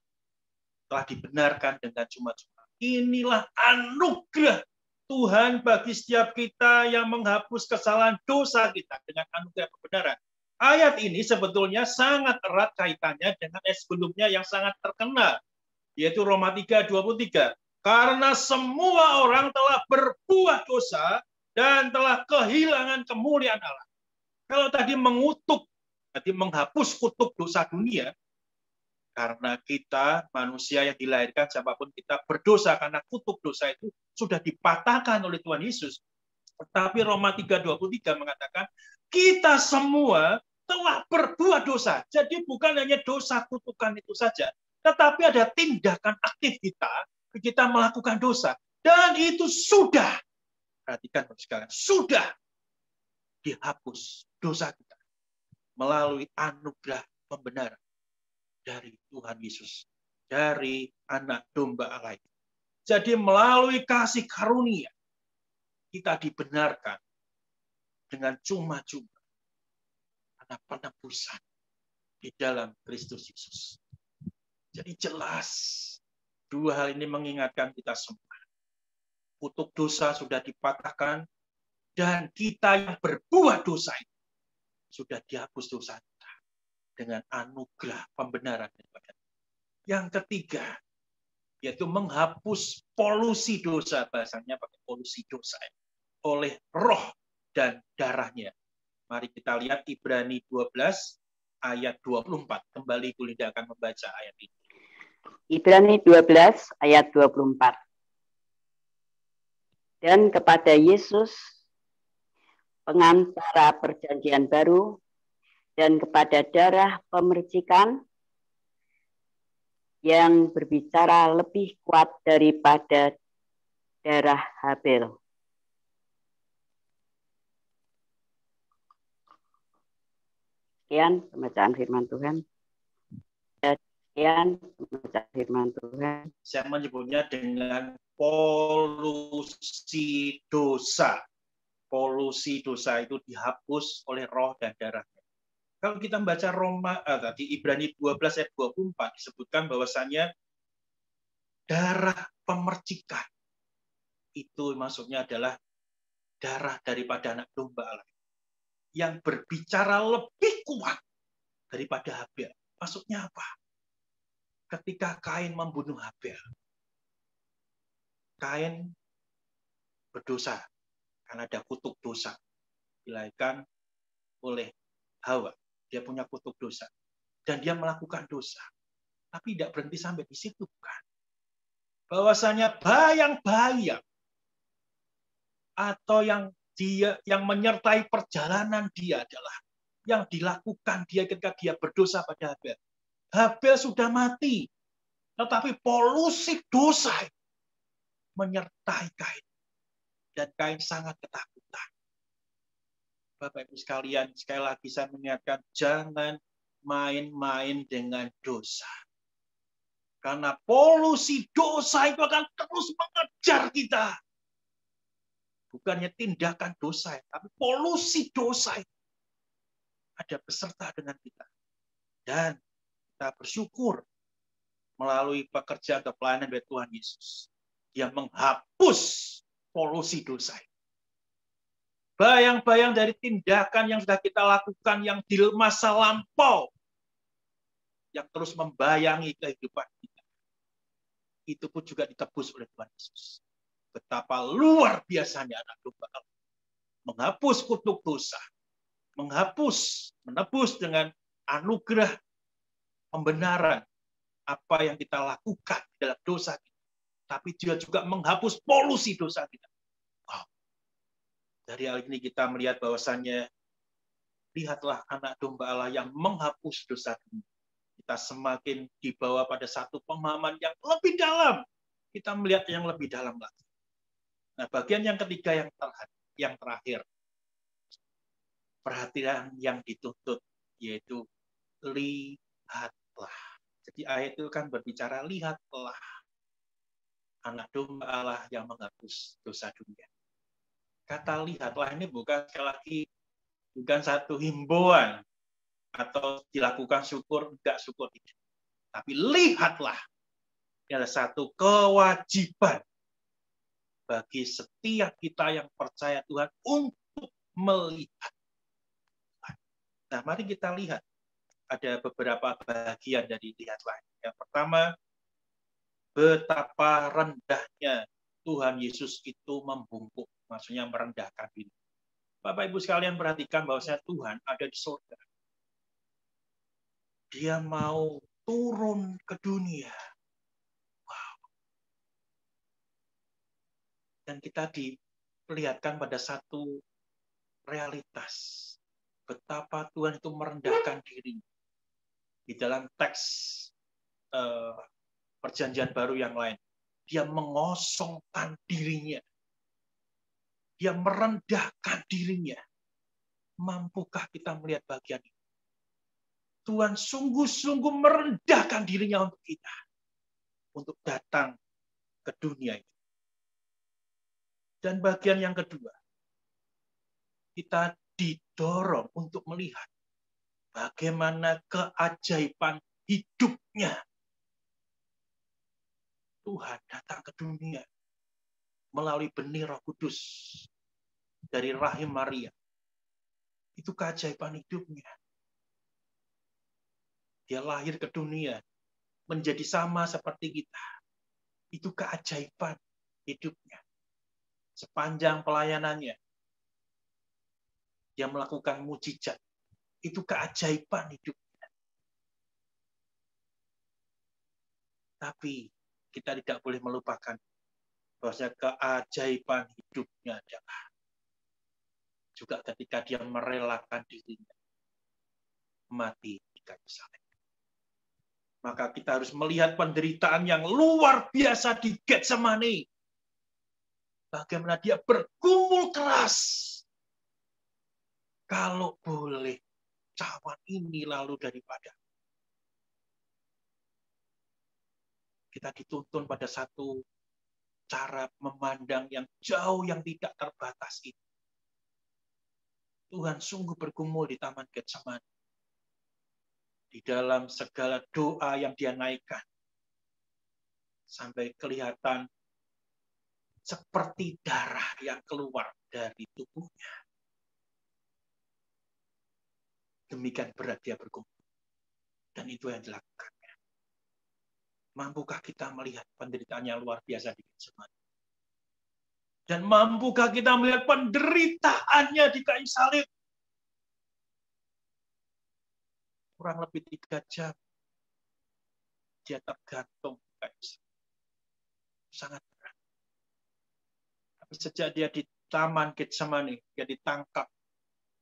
telah dibenarkan dengan cuma-cuma. Inilah anugerah Tuhan bagi setiap kita yang menghapus kesalahan dosa kita dengan anugerah kebenaran. Ayat ini sebetulnya sangat erat kaitannya dengan ayat sebelumnya yang sangat terkenal, yaitu Roma 3:23. Karena semua orang telah berbuat dosa dan telah kehilangan kemuliaan Allah. Kalau tadi mengutuk, tadi menghapus kutuk dosa dunia, karena kita manusia yang dilahirkan siapapun kita berdosa, karena kutuk dosa itu sudah dipatahkan oleh Tuhan Yesus. Tetapi Roma 3:23 mengatakan kita semua telah berbuat dosa. Jadi bukan hanya dosa kutukan itu saja, tetapi ada tindakan aktif kita melakukan dosa. Dan itu sudah, perhatikan sekalian, sudah dihapus dosa kita melalui anugerah pembenaran dari Tuhan Yesus, dari anak domba Allah. Jadi melalui kasih karunia kita dibenarkan dengan cuma-cuma karena penebusan di dalam Kristus Yesus. Jadi jelas dua hal ini mengingatkan kita semua. Kutuk dosa sudah dipatahkan dan kita yang berbuat dosa itu sudah dihapus dosa kita dengan anugerah pembenaran daripada. Yang ketiga, yaitu menghapus polusi dosa, bahasanya pakai polusi dosa oleh roh dan darahnya. Mari kita lihat Ibrani 12 ayat 24. Kembali Bu Linda akan membaca ayat ini. Ibrani 12 ayat 24. Dan kepada Yesus, pengantara perjanjian baru, dan kepada darah pemercikan yang berbicara lebih kuat daripada darah Habel. Sekian pembacaan firman Tuhan. Sekian pembacaan firman Tuhan. Saya menyebutnya dengan polusi dosa. Polusi dosa itu dihapus oleh roh dan darahnya. Kalau kita membaca tadi Ibrani 12 ayat 24 disebutkan bahwasannya darah pemercikan itu maksudnya adalah darah daripada anak domba Allah yang berbicara lebih kuat daripada Habel. Maksudnya apa? Ketika Kain membunuh Habel, Kain berdosa karena ada kutuk dosa dilahirkan oleh Hawa. Dia punya kutuk dosa dan dia melakukan dosa. Tapi tidak berhenti sampai di situ, kan? Bahwasanya bayang-bayang atau yang menyertai perjalanan dia adalah yang dilakukan dia ketika dia berdosa pada Habel. Habel sudah mati, tetapi polusi dosa menyertai Kain. Dan Kain sangat ketakutan. Bapak Ibu sekalian, sekali lagi saya mengingatkan, jangan main-main dengan dosa. Karena polusi dosa itu akan terus mengejar kita. Bukannya tindakan dosa, tapi polusi dosa itu ada beserta dengan kita. Dan kita bersyukur melalui pekerjaan atau pelayanan dari Tuhan Yesus. Dia menghapus polusi dosa itu. Bayang-bayang dari tindakan yang sudah kita lakukan yang di masa lampau, yang terus membayangi kehidupan kita. itu pun juga ditebus oleh Tuhan Yesus. Betapa luar biasanya anak domba Allah. Menghapus kutuk dosa. Menebus dengan anugerah pembenaran apa yang kita lakukan dalam dosa kita. Tapi dia juga menghapus polusi dosa kita. Wow. Dari hal ini kita melihat bahwasannya, lihatlah anak domba Allah yang menghapus dosa dunia. Kita semakin dibawa pada satu pemahaman yang lebih dalam. Kita melihat yang lebih dalam lagi. Nah, bagian yang ketiga yang terakhir. Perhatian yang dituntut, yaitu lihatlah. Jadi ayat itu kan berbicara lihatlah anak domba Allah yang menghapus dosa dunia. Kata lihatlah ini bukan sekali lagi bukan satu himbauan atau dilakukan syukur, enggak syukur tidak. Tapi lihatlah. Ini adalah satu kewajiban bagi setiap kita yang percaya Tuhan untuk melihat. Nah, mari kita lihat. Ada beberapa bagian dari lihatlah. Yang pertama, betapa rendahnya Tuhan Yesus itu membungkuk. Maksudnya merendahkan diri. Bapak Ibu sekalian perhatikan bahwasanya Tuhan ada di surga. Dia mau turun ke dunia. Wow. Dan kita diperlihatkan pada satu realitas. Betapa Tuhan itu merendahkan diri. Di dalam teks perjanjian baru yang lain. Dia mengosongkan dirinya. Dia merendahkan dirinya. Mampukah kita melihat bagian ini? Tuhan sungguh-sungguh merendahkan dirinya untuk kita. Untuk datang ke dunia ini. Dan bagian yang kedua. Kita didorong untuk melihat bagaimana keajaiban hidupnya. Tuhan datang ke dunia melalui benih Roh Kudus dari rahim Maria. Itu keajaiban hidupnya. Dia lahir ke dunia menjadi sama seperti kita. Itu keajaiban hidupnya. Sepanjang pelayanannya, dia melakukan mukjizat. Itu keajaiban hidupnya. Tapi kita tidak boleh melupakan bahwa keajaiban hidupnya adalah juga ketika dia merelakan dirinya mati di kayu salib. Maka kita harus melihat penderitaan yang luar biasa di Getsemani. Bagaimana dia bergumul keras. Kalau boleh, cawan ini lalu daripada. Kita dituntun pada satu cara memandang yang jauh, yang tidak terbatas itu. Tuhan sungguh bergumul di Taman Getsemani. Di dalam segala doa yang dia naikkan. Sampai kelihatan seperti darah yang keluar dari tubuhnya. Demikian berat dia bergumul. Dan itu yang dilakukannya. Mampukah kita melihat penderitaan yang luar biasa di Getsemani? Dan mampukah kita melihat penderitaannya di kayu salib? Kurang lebih 3 jam. Dia tergantung di kayu salib. Sangat berat. Tapi sejak dia di Taman Getsemani, dia ditangkap.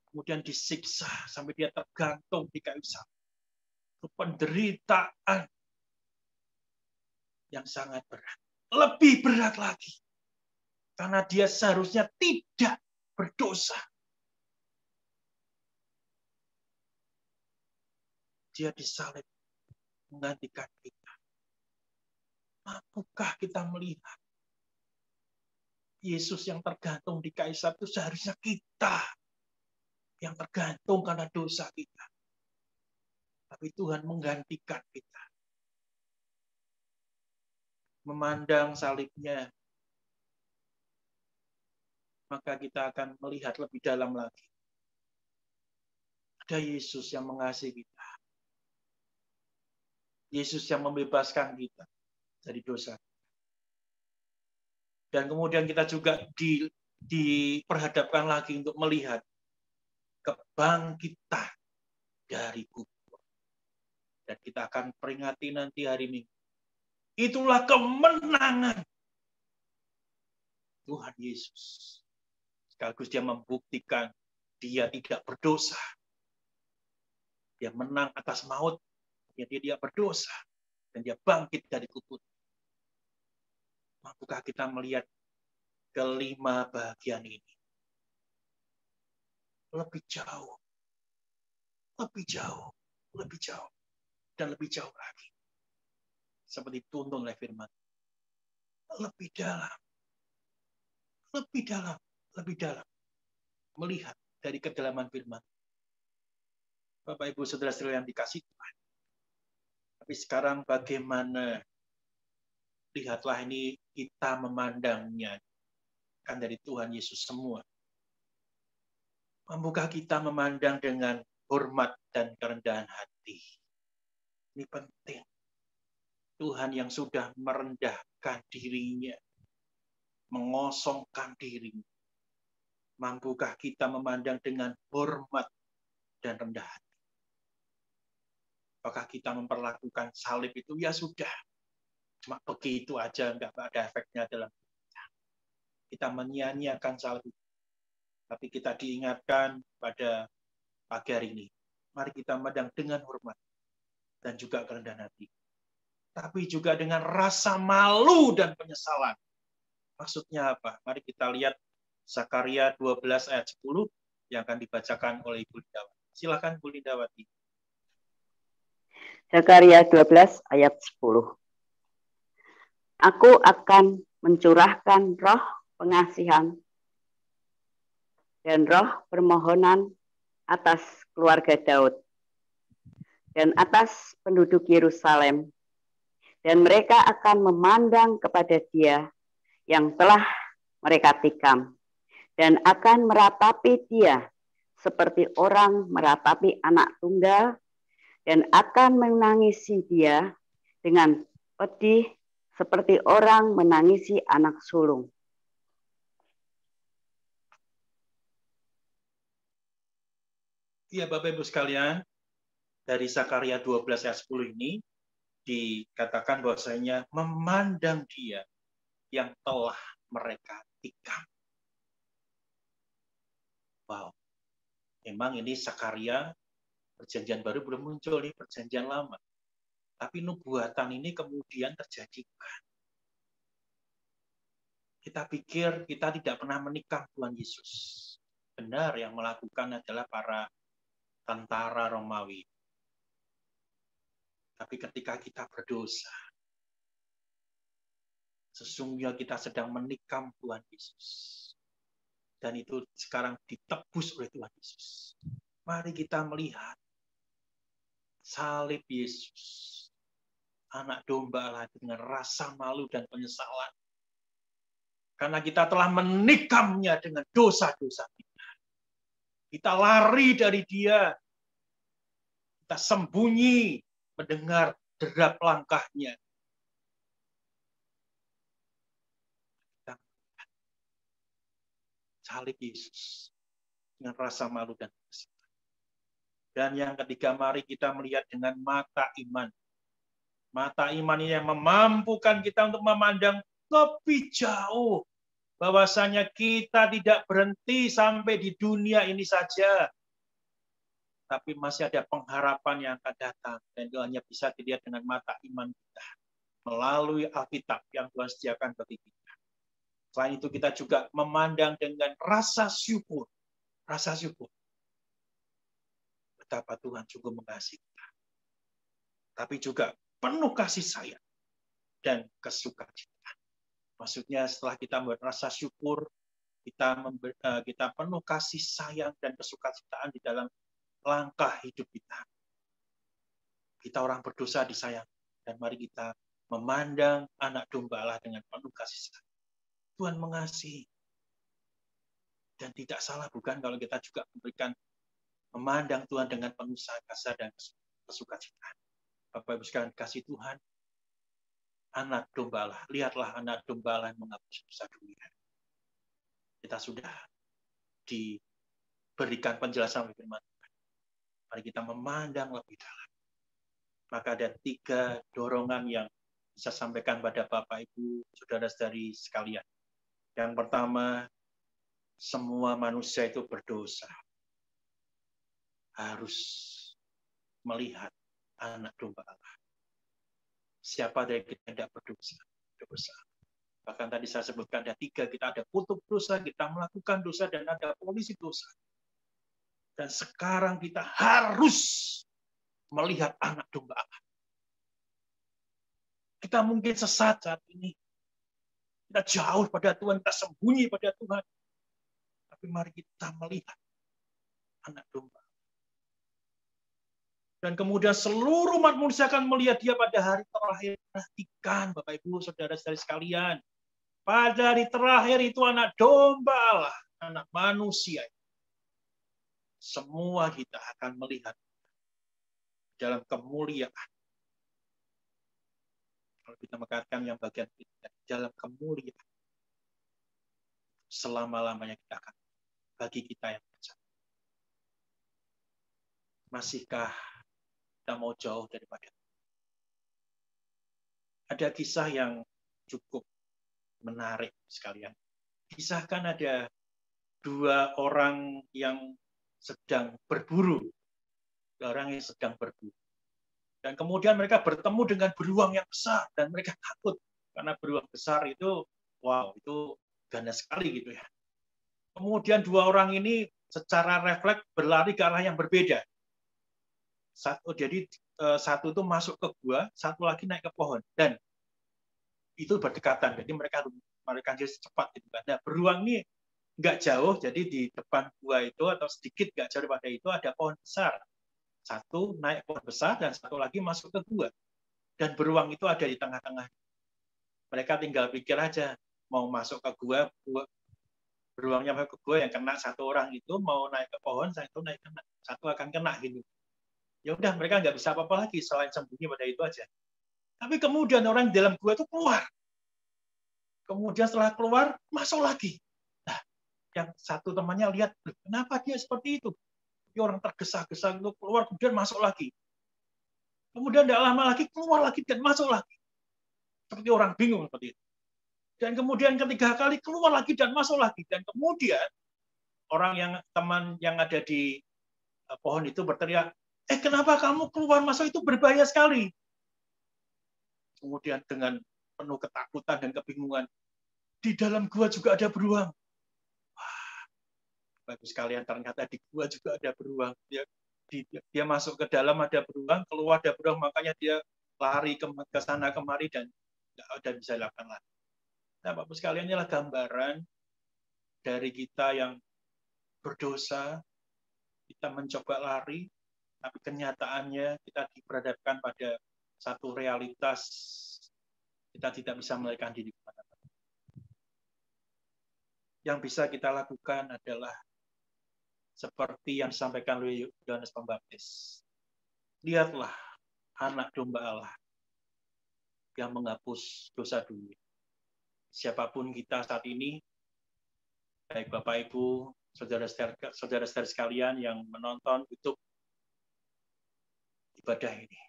Kemudian disiksa sampai dia tergantung di kayu salib. Itu penderitaan yang sangat berat. Lebih berat lagi. Karena dia seharusnya tidak berdosa. Dia disalib menggantikan kita. Mampukah kita melihat Yesus yang tergantung di kayu salib itu seharusnya kita yang tergantung karena dosa kita. Tapi Tuhan menggantikan kita. Memandang salibnya, maka kita akan melihat lebih dalam lagi. Ada Yesus yang mengasihi kita. Yesus yang membebaskan kita dari dosa. Dan kemudian kita juga diperhadapkan lagi untuk melihat kebangkitan dari kubur. Dan kita akan peringati nanti hari Minggu. Itulah kemenangan Tuhan Yesus. Sekaligus dia membuktikan dia tidak berdosa. Dia menang atas maut. Dia tidak berdosa. Dan dia bangkit dari kubur. Mampukah kita melihat kelima bagian ini? Lebih jauh. Lebih jauh. Lebih jauh. Dan lebih jauh lagi. Seperti tuntun oleh firman. Lebih dalam. Lebih dalam. Lebih dalam. Melihat dari kedalaman firman. Bapak, Ibu, Saudara-saudara yang dikasihi Tuhan. Tapi sekarang bagaimana? Lihatlah ini kita memandangnya. Kan dari Tuhan Yesus semua. Mampukah kita memandang dengan hormat dan kerendahan hati? Ini penting. Tuhan yang sudah merendahkan dirinya. Mengosongkan dirinya. Mampukah kita memandang dengan hormat dan rendah hati? Apakah kita memperlakukan salib itu? Ya sudah. Cuma begitu aja, nggak ada efeknya dalam kita. Kita menyia-nyiakan salib itu. Tapi kita diingatkan pada pagi hari ini. Mari kita memandang dengan hormat. Dan juga kerendahan hati. Tapi juga dengan rasa malu dan penyesalan. Maksudnya apa? Mari kita lihat Zakaria 12 ayat 10 yang akan dibacakan oleh Ibu Lindawati. Silakan Bu Lindawati. Zakaria 12 ayat 10. Aku akan mencurahkan roh pengasihan dan roh permohonan atas keluarga Daud dan atas penduduk Yerusalem, dan mereka akan memandang kepada Dia yang telah mereka tikam, dan akan meratapi Dia seperti orang meratapi anak tunggal, dan akan menangisi Dia dengan pedih seperti orang menangisi anak sulung. Iya, Bapak Ibu sekalian, dari Zakaria 12 ayat 10 ini dikatakan bahwasanya memandang Dia yang telah mereka tikam. Wow. Memang ini Zakaria perjanjian baru belum muncul nih, perjanjian lama. Tapi nubuatan ini kemudian terjadi. Kita pikir kita tidak pernah menikam Tuhan Yesus. Benar, yang melakukan adalah para tentara Romawi. Tapi ketika kita berdosa, sesungguhnya kita sedang menikam Tuhan Yesus. Dan itu sekarang ditebus oleh Tuhan Yesus. Mari kita melihat salib Yesus. Anak domba Allah dengan rasa malu dan penyesalan. Karena kita telah menikamnya dengan dosa-dosa kita. Kita lari dari Dia. Kita sembunyi mendengar derap langkahnya. Kita melihat salib Yesus dengan rasa malu dan penyesalan. Dan yang ketiga, mari kita melihat dengan mata iman. Mata iman ini yang memampukan kita untuk memandang lebih jauh. Bahwasanya kita tidak berhenti sampai di dunia ini saja. Tapi masih ada pengharapan yang akan datang. Dan itu hanya bisa dilihat dengan mata iman kita. Melalui Alkitab yang Tuhan sediakan bagi kita. Selain itu kita juga memandang dengan rasa syukur. Rasa syukur. Betapa Tuhan sungguh mengasihi kita. Tapi juga penuh kasih sayang dan kesukacitaan. Maksudnya setelah kita membuat rasa syukur, kita penuh kasih sayang dan kesukacitaan di dalam langkah hidup kita. Kita orang berdosa disayang, dan mari kita memandang anak domba Allah dengan penuh kasih sayang. Tuhan mengasihi. Dan tidak salah bukan kalau kita juga memandang Tuhan dengan penuh kasih dan kesukacitaan. Bapak Ibu sekalian kasih Tuhan, anak domba Allah. Lihatlah anak domba Allah yang menghapus dosa dunia. Kita sudah diberikan penjelasan firman Tuhan. Mari kita memandang lebih dalam. Maka ada 3 dorongan yang bisa sampaikan pada Bapak, Ibu, saudara-saudari sekalian. Yang pertama, semua manusia itu berdosa. Harus melihat anak domba Allah. Siapa dari kita yang tidak berdosa? Dosa. Bahkan tadi saya sebutkan ada 3, kita ada kutub dosa, kita melakukan dosa, dan ada polisi dosa. Dan sekarang kita harus melihat anak domba Allah. Kita mungkin sesat saat ini. Kita jauh pada Tuhan, kita sembunyi pada Tuhan. Tapi mari kita melihat anak domba. Dan kemudian seluruh umat manusia akan melihat dia pada hari terakhir. Perhatikan Bapak Ibu, saudara-saudari sekalian. Pada hari terakhir itu anak domba Allah, anak manusia. Semua kita akan melihat dalam kemuliaan. Kalau kita mengatakan yang bagian kita, dalam kemuliaan. Selama-lamanya kita akan bagi kita yang percaya. Masihkah kita mau jauh daripada itu? Ada kisah yang cukup menarik sekalian. Kisahkan ada 2 orang yang sedang berburu. 2 orang yang sedang berburu. Dan kemudian mereka bertemu dengan beruang yang besar. Dan mereka takut. Karena beruang besar itu, wow, itu ganas sekali gitu ya. Kemudian 2 orang ini secara refleks berlari ke arah yang berbeda. Jadi satu itu masuk ke gua, satu lagi naik ke pohon. Dan itu berdekatan. Jadi mereka cepat. Gitu. Nah, beruang ini nggak jauh. Jadi di depan gua itu atau sedikit nggak jauh daripada itu ada pohon besar. Satu naik pohon besar dan satu lagi masuk ke gua. Dan beruang itu ada di tengah-tengah. Mereka tinggal pikir aja mau masuk ke gua, beruangnya masuk ke gua yang kena satu orang itu mau naik ke pohon, satu akan kena gitu. Ya udah mereka nggak bisa apa-apa lagi selain sembunyi pada itu aja. Tapi kemudian orang di dalam gua itu keluar. Kemudian setelah keluar masuk lagi. Nah, yang satu temannya lihat, kenapa dia seperti itu? Dia orang tergesa-gesa itu keluar kemudian masuk lagi. Kemudian tidak lama lagi keluar lagi dan masuk lagi. Seperti orang bingung seperti itu. Dan kemudian ketiga kali keluar lagi dan masuk lagi. Dan kemudian teman yang ada di pohon itu berteriak, kenapa kamu keluar masuk itu berbahaya sekali. Kemudian dengan penuh ketakutan dan kebingungan, di dalam gua juga ada beruang. Wah, bagus sekalian, ternyata di gua juga ada beruang. Dia masuk ke dalam ada beruang, keluar ada beruang, makanya dia lari ke sana kemari dan bisa dilakukan lagi. Nah, Bapak sekalian, inilah gambaran dari kita yang berdosa, kita mencoba lari, tapi kenyataannya kita diperhadapkan pada satu realitas kita tidak bisa melarikan diri kemana-mana. Yang bisa kita lakukan adalah seperti yang disampaikan oleh Yohanes Pembaptis. Lihatlah anak domba Allah yang menghapus dosa dunia. Siapapun kita saat ini, baik Bapak Ibu, saudara-saudara sekalian yang menonton YouTube ibadah ini.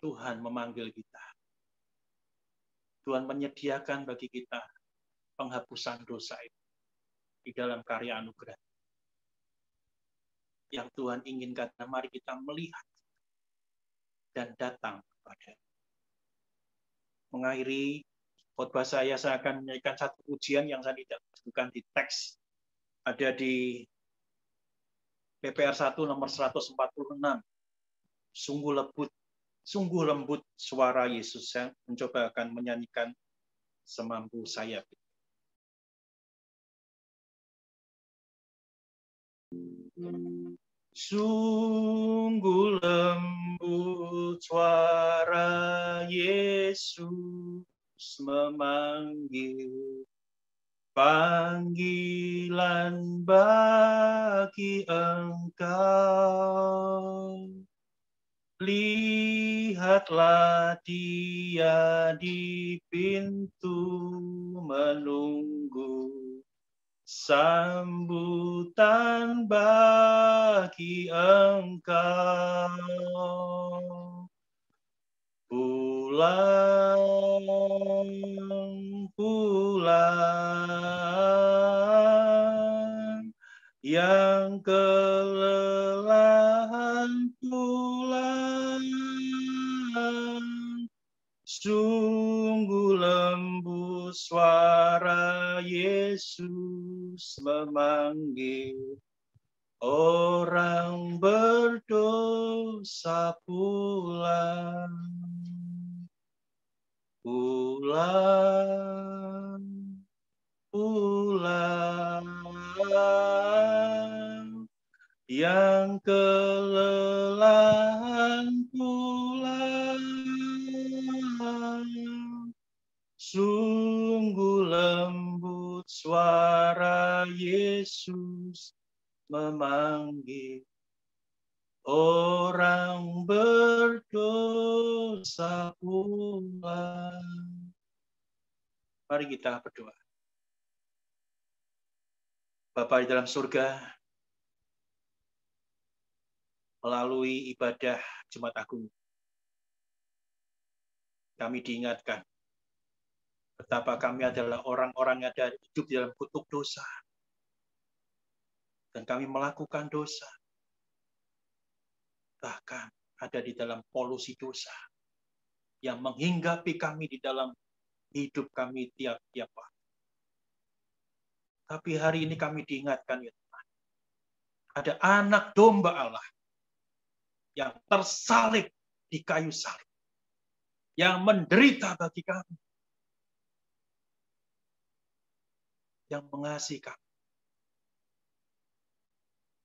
Tuhan memanggil kita. Tuhan menyediakan bagi kita penghapusan dosa itu di dalam karya anugerah. Yang Tuhan inginkan, mari kita melihat dan datang kepada. Mengakhiri khotbah saya akan menyanyikan satu pujian yang saya tidak sebutkan di teks. Ada di PPR 1 nomor 146. Sungguh lembut suara Yesus. Saya mencoba akan menyanyikan semampu saya. Sungguh lembut suara Yesus memanggil, panggilan bagi engkau. Lihatlah dia di pintu menunggu sambutan bagi engkau. Pulang, pulang, yang kelelahan pulang. Sungguh lembut suara Yesus memanggil orang berdosa pulang. Pulang, pulang, yang kelelahan pulang. Sungguh lembut suara Yesus memanggil orang berdosa pulang. Mari kita berdoa. Bapa di dalam surga, melalui ibadah Jumat Agung, kami diingatkan betapa kami adalah orang-orang yang ada hidup di dalam kutuk dosa. Dan kami melakukan dosa. Bahkan ada di dalam polusi dosa yang menghinggapi kami di dalam hidup kami tiap-tiap waktu. Tapi hari ini kami diingatkan, ya Tuhan, ada anak domba Allah yang tersalib di kayu salib, yang menderita bagi kami, yang mengasihi kami,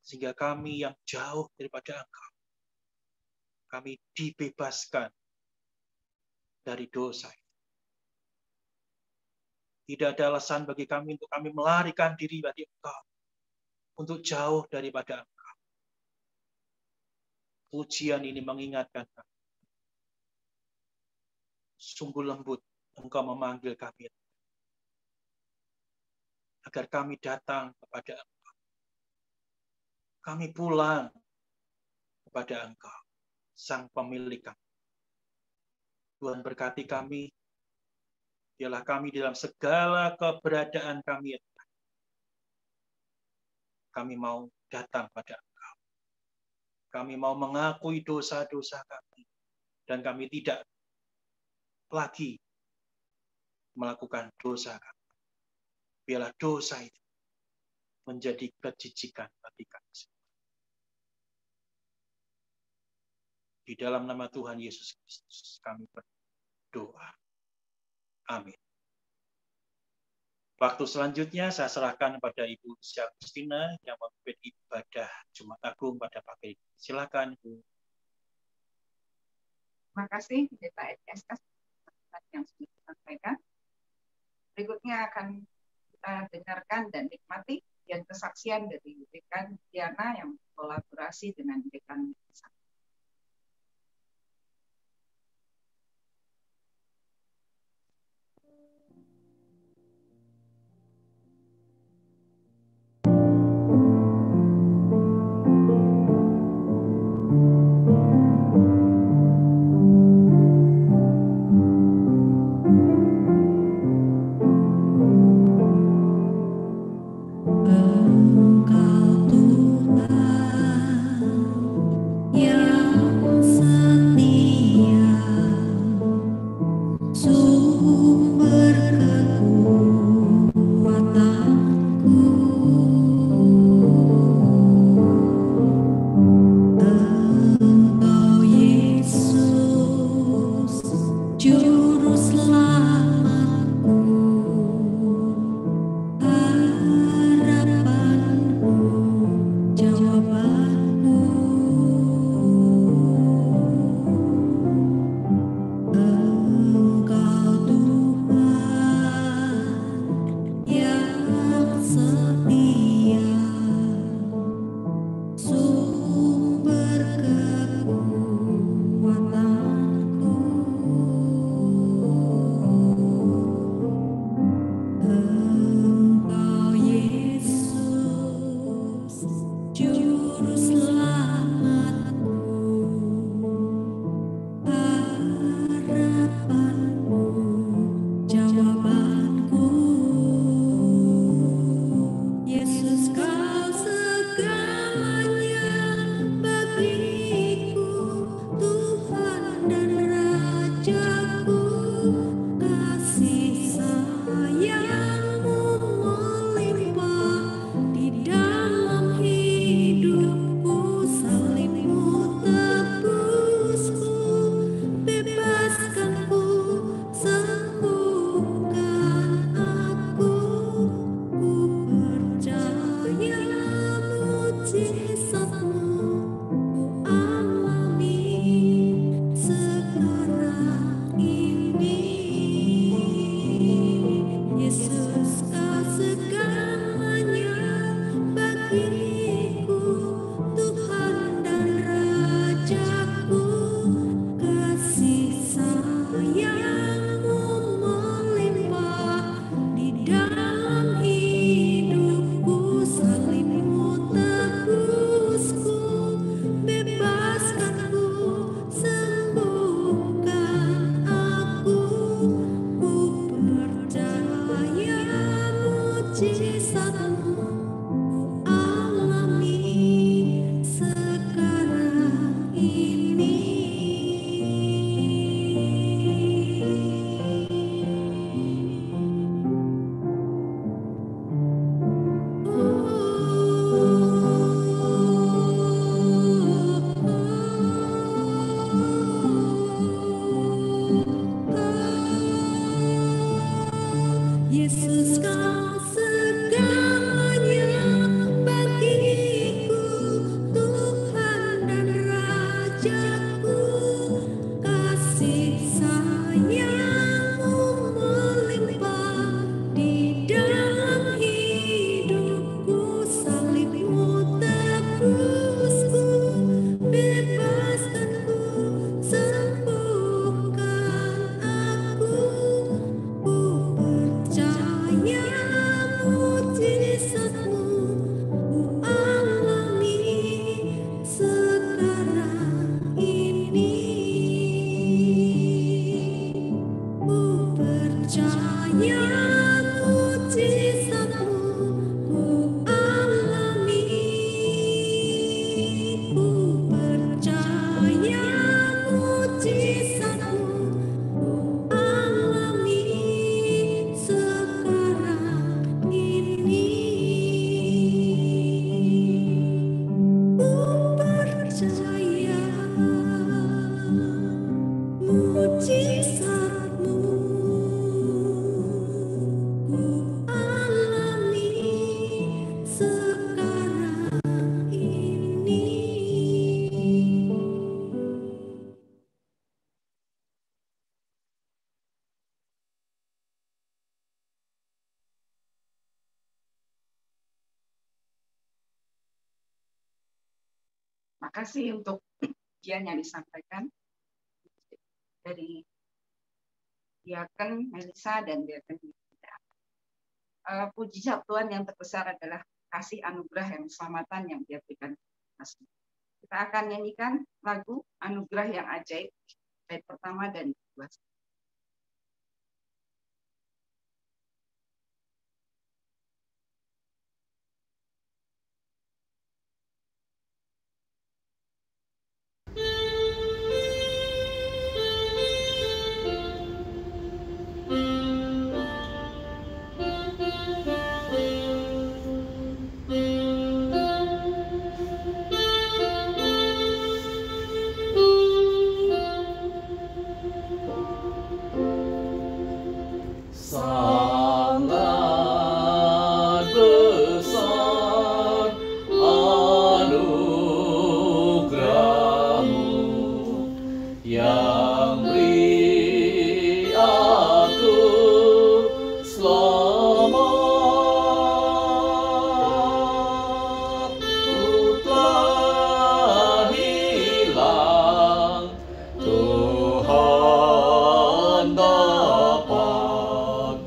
sehingga kami yang jauh daripada Engkau, kami dibebaskan dari dosa. Tidak ada alasan bagi kami untuk kami melarikan diri dari Engkau, untuk jauh daripada Engkau. Pujian ini mengingatkan kami. Sungguh lembut Engkau memanggil kami, agar kami datang kepada Engkau. Kami pulang kepada Engkau, Sang Pemilik kami. Tuhan berkati kami, biarlah kami dalam segala keberadaan kami, kami mau datang pada Engkau. Kami mau mengakui dosa-dosa kami, dan kami tidak lagi melakukan dosa kami. Biarlah dosa itu menjadi kejijikan bagi kami. Di dalam nama Tuhan Yesus Kristus kami berdoa. Amin. Waktu selanjutnya saya serahkan kepada Ibu Lucia Agustina yang memimpin ibadah Jumat Agung pada pagi ini. Silakan, Ibu. Terima kasih, Pendeta EDSS yang sudah disampaikan. Berikutnya akan kita dengarkan dan nikmati yang kesaksian dari Dekan Diana yang berkolaborasi dengan Dekan Nisa. Terima kasih untuk ujian yang disampaikan dari Diaken Melisa dan Diaken Yuda. Puji Tuhan yang terbesar adalah kasih anugerah yang keselamatan yang Dia berikan. Kita akan nyanyikan lagu Anugerah yang Ajaib, bait pertama dan kedua. Sangat besar anugerah-Mu yang beri aku selamat. Ku telah hilang, Tuhan dapat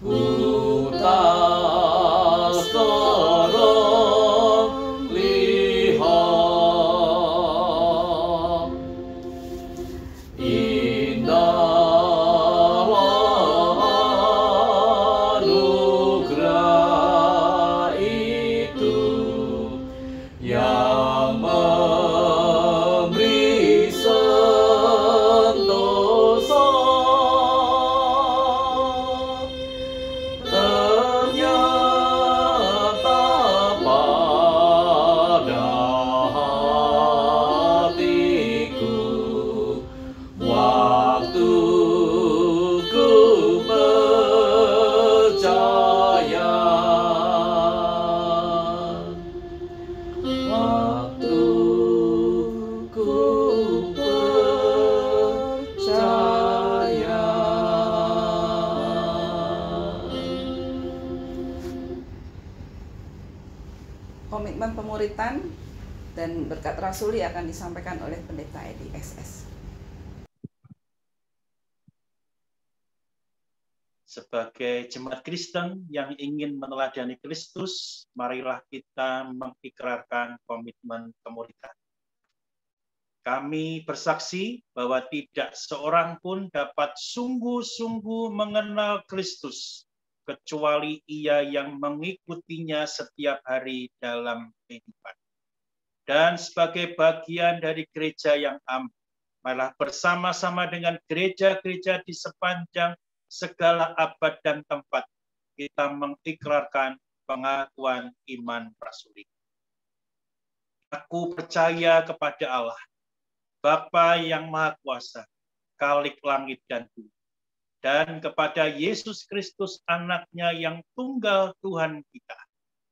ku tak sekarang lihat. Indahlah anugerah itu yang memberi sentosa. Ternyata pada hatiku waktu ku percaya, waktu ku percaya. Komitmen pemuritan dan berkat rasuli akan disampaikan oleh Pendeta Edi SS. Sebagai jemaat Kristen yang ingin meneladani Kristus, marilah kita mengikrarkan komitmen pemuritan. Kami bersaksi bahwa tidak seorang pun dapat sungguh-sungguh mengenal Kristus, kecuali ia yang mengikutinya setiap hari dalam kehidupan. Dan sebagai bagian dari gereja yang am, malah bersama-sama dengan gereja-gereja di sepanjang segala abad dan tempat, kita mengikrarkan pengakuan iman rasuli. Aku percaya kepada Allah, Bapa yang Maha Kuasa, Khalik langit dan bumi, dan kepada Yesus Kristus anaknya yang tunggal Tuhan kita,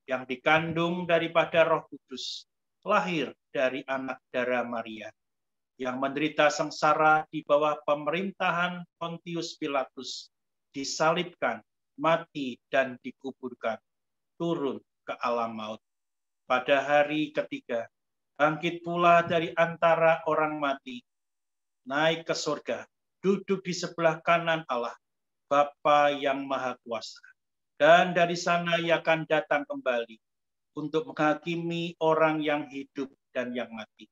yang dikandung daripada Roh Kudus, lahir dari anak darah Maria, yang menderita sengsara di bawah pemerintahan Pontius Pilatus, disalibkan, mati dan dikuburkan, turun ke alam maut. Pada hari ketiga, bangkit pula dari antara orang mati, naik ke surga, duduk di sebelah kanan Allah, Bapa yang Maha Kuasa. Dan dari sana ia akan datang kembali untuk menghakimi orang yang hidup dan yang mati.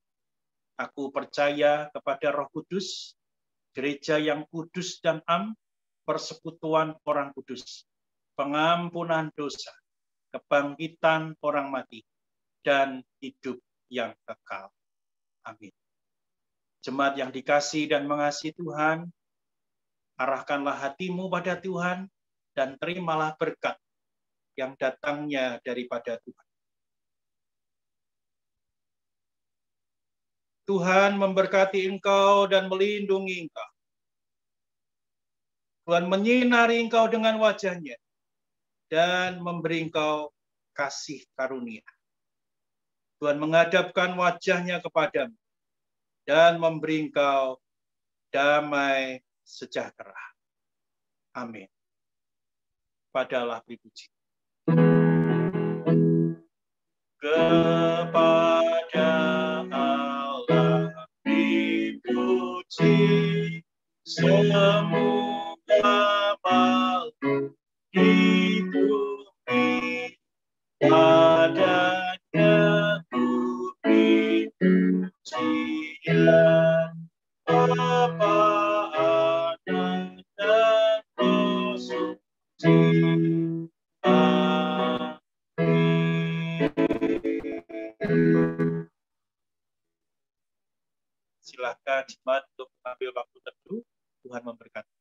Aku percaya kepada Roh Kudus, gereja yang kudus dan am, persekutuan orang kudus, pengampunan dosa, kebangkitan orang mati, dan hidup yang kekal. Amin. Jemaat yang dikasihi dan mengasihi Tuhan, arahkanlah hatimu pada Tuhan dan terimalah berkat yang datangnya daripada Tuhan. Tuhan memberkati engkau dan melindungi engkau. Tuhan menyinari engkau dengan wajah-Nya dan memberi engkau kasih karunia. Tuhan menghadapkan wajah-Nya kepadamu dan memberi engkau damai sejahtera. Amin. Padalah dipuji. Kepada Allah semua makhluk hidup padanya ku beri pujian. Bapa, Anak, dan Roh Suci. Amin. Silakan jemaat untuk mengambil waktu teduh. Tuhan memberkati.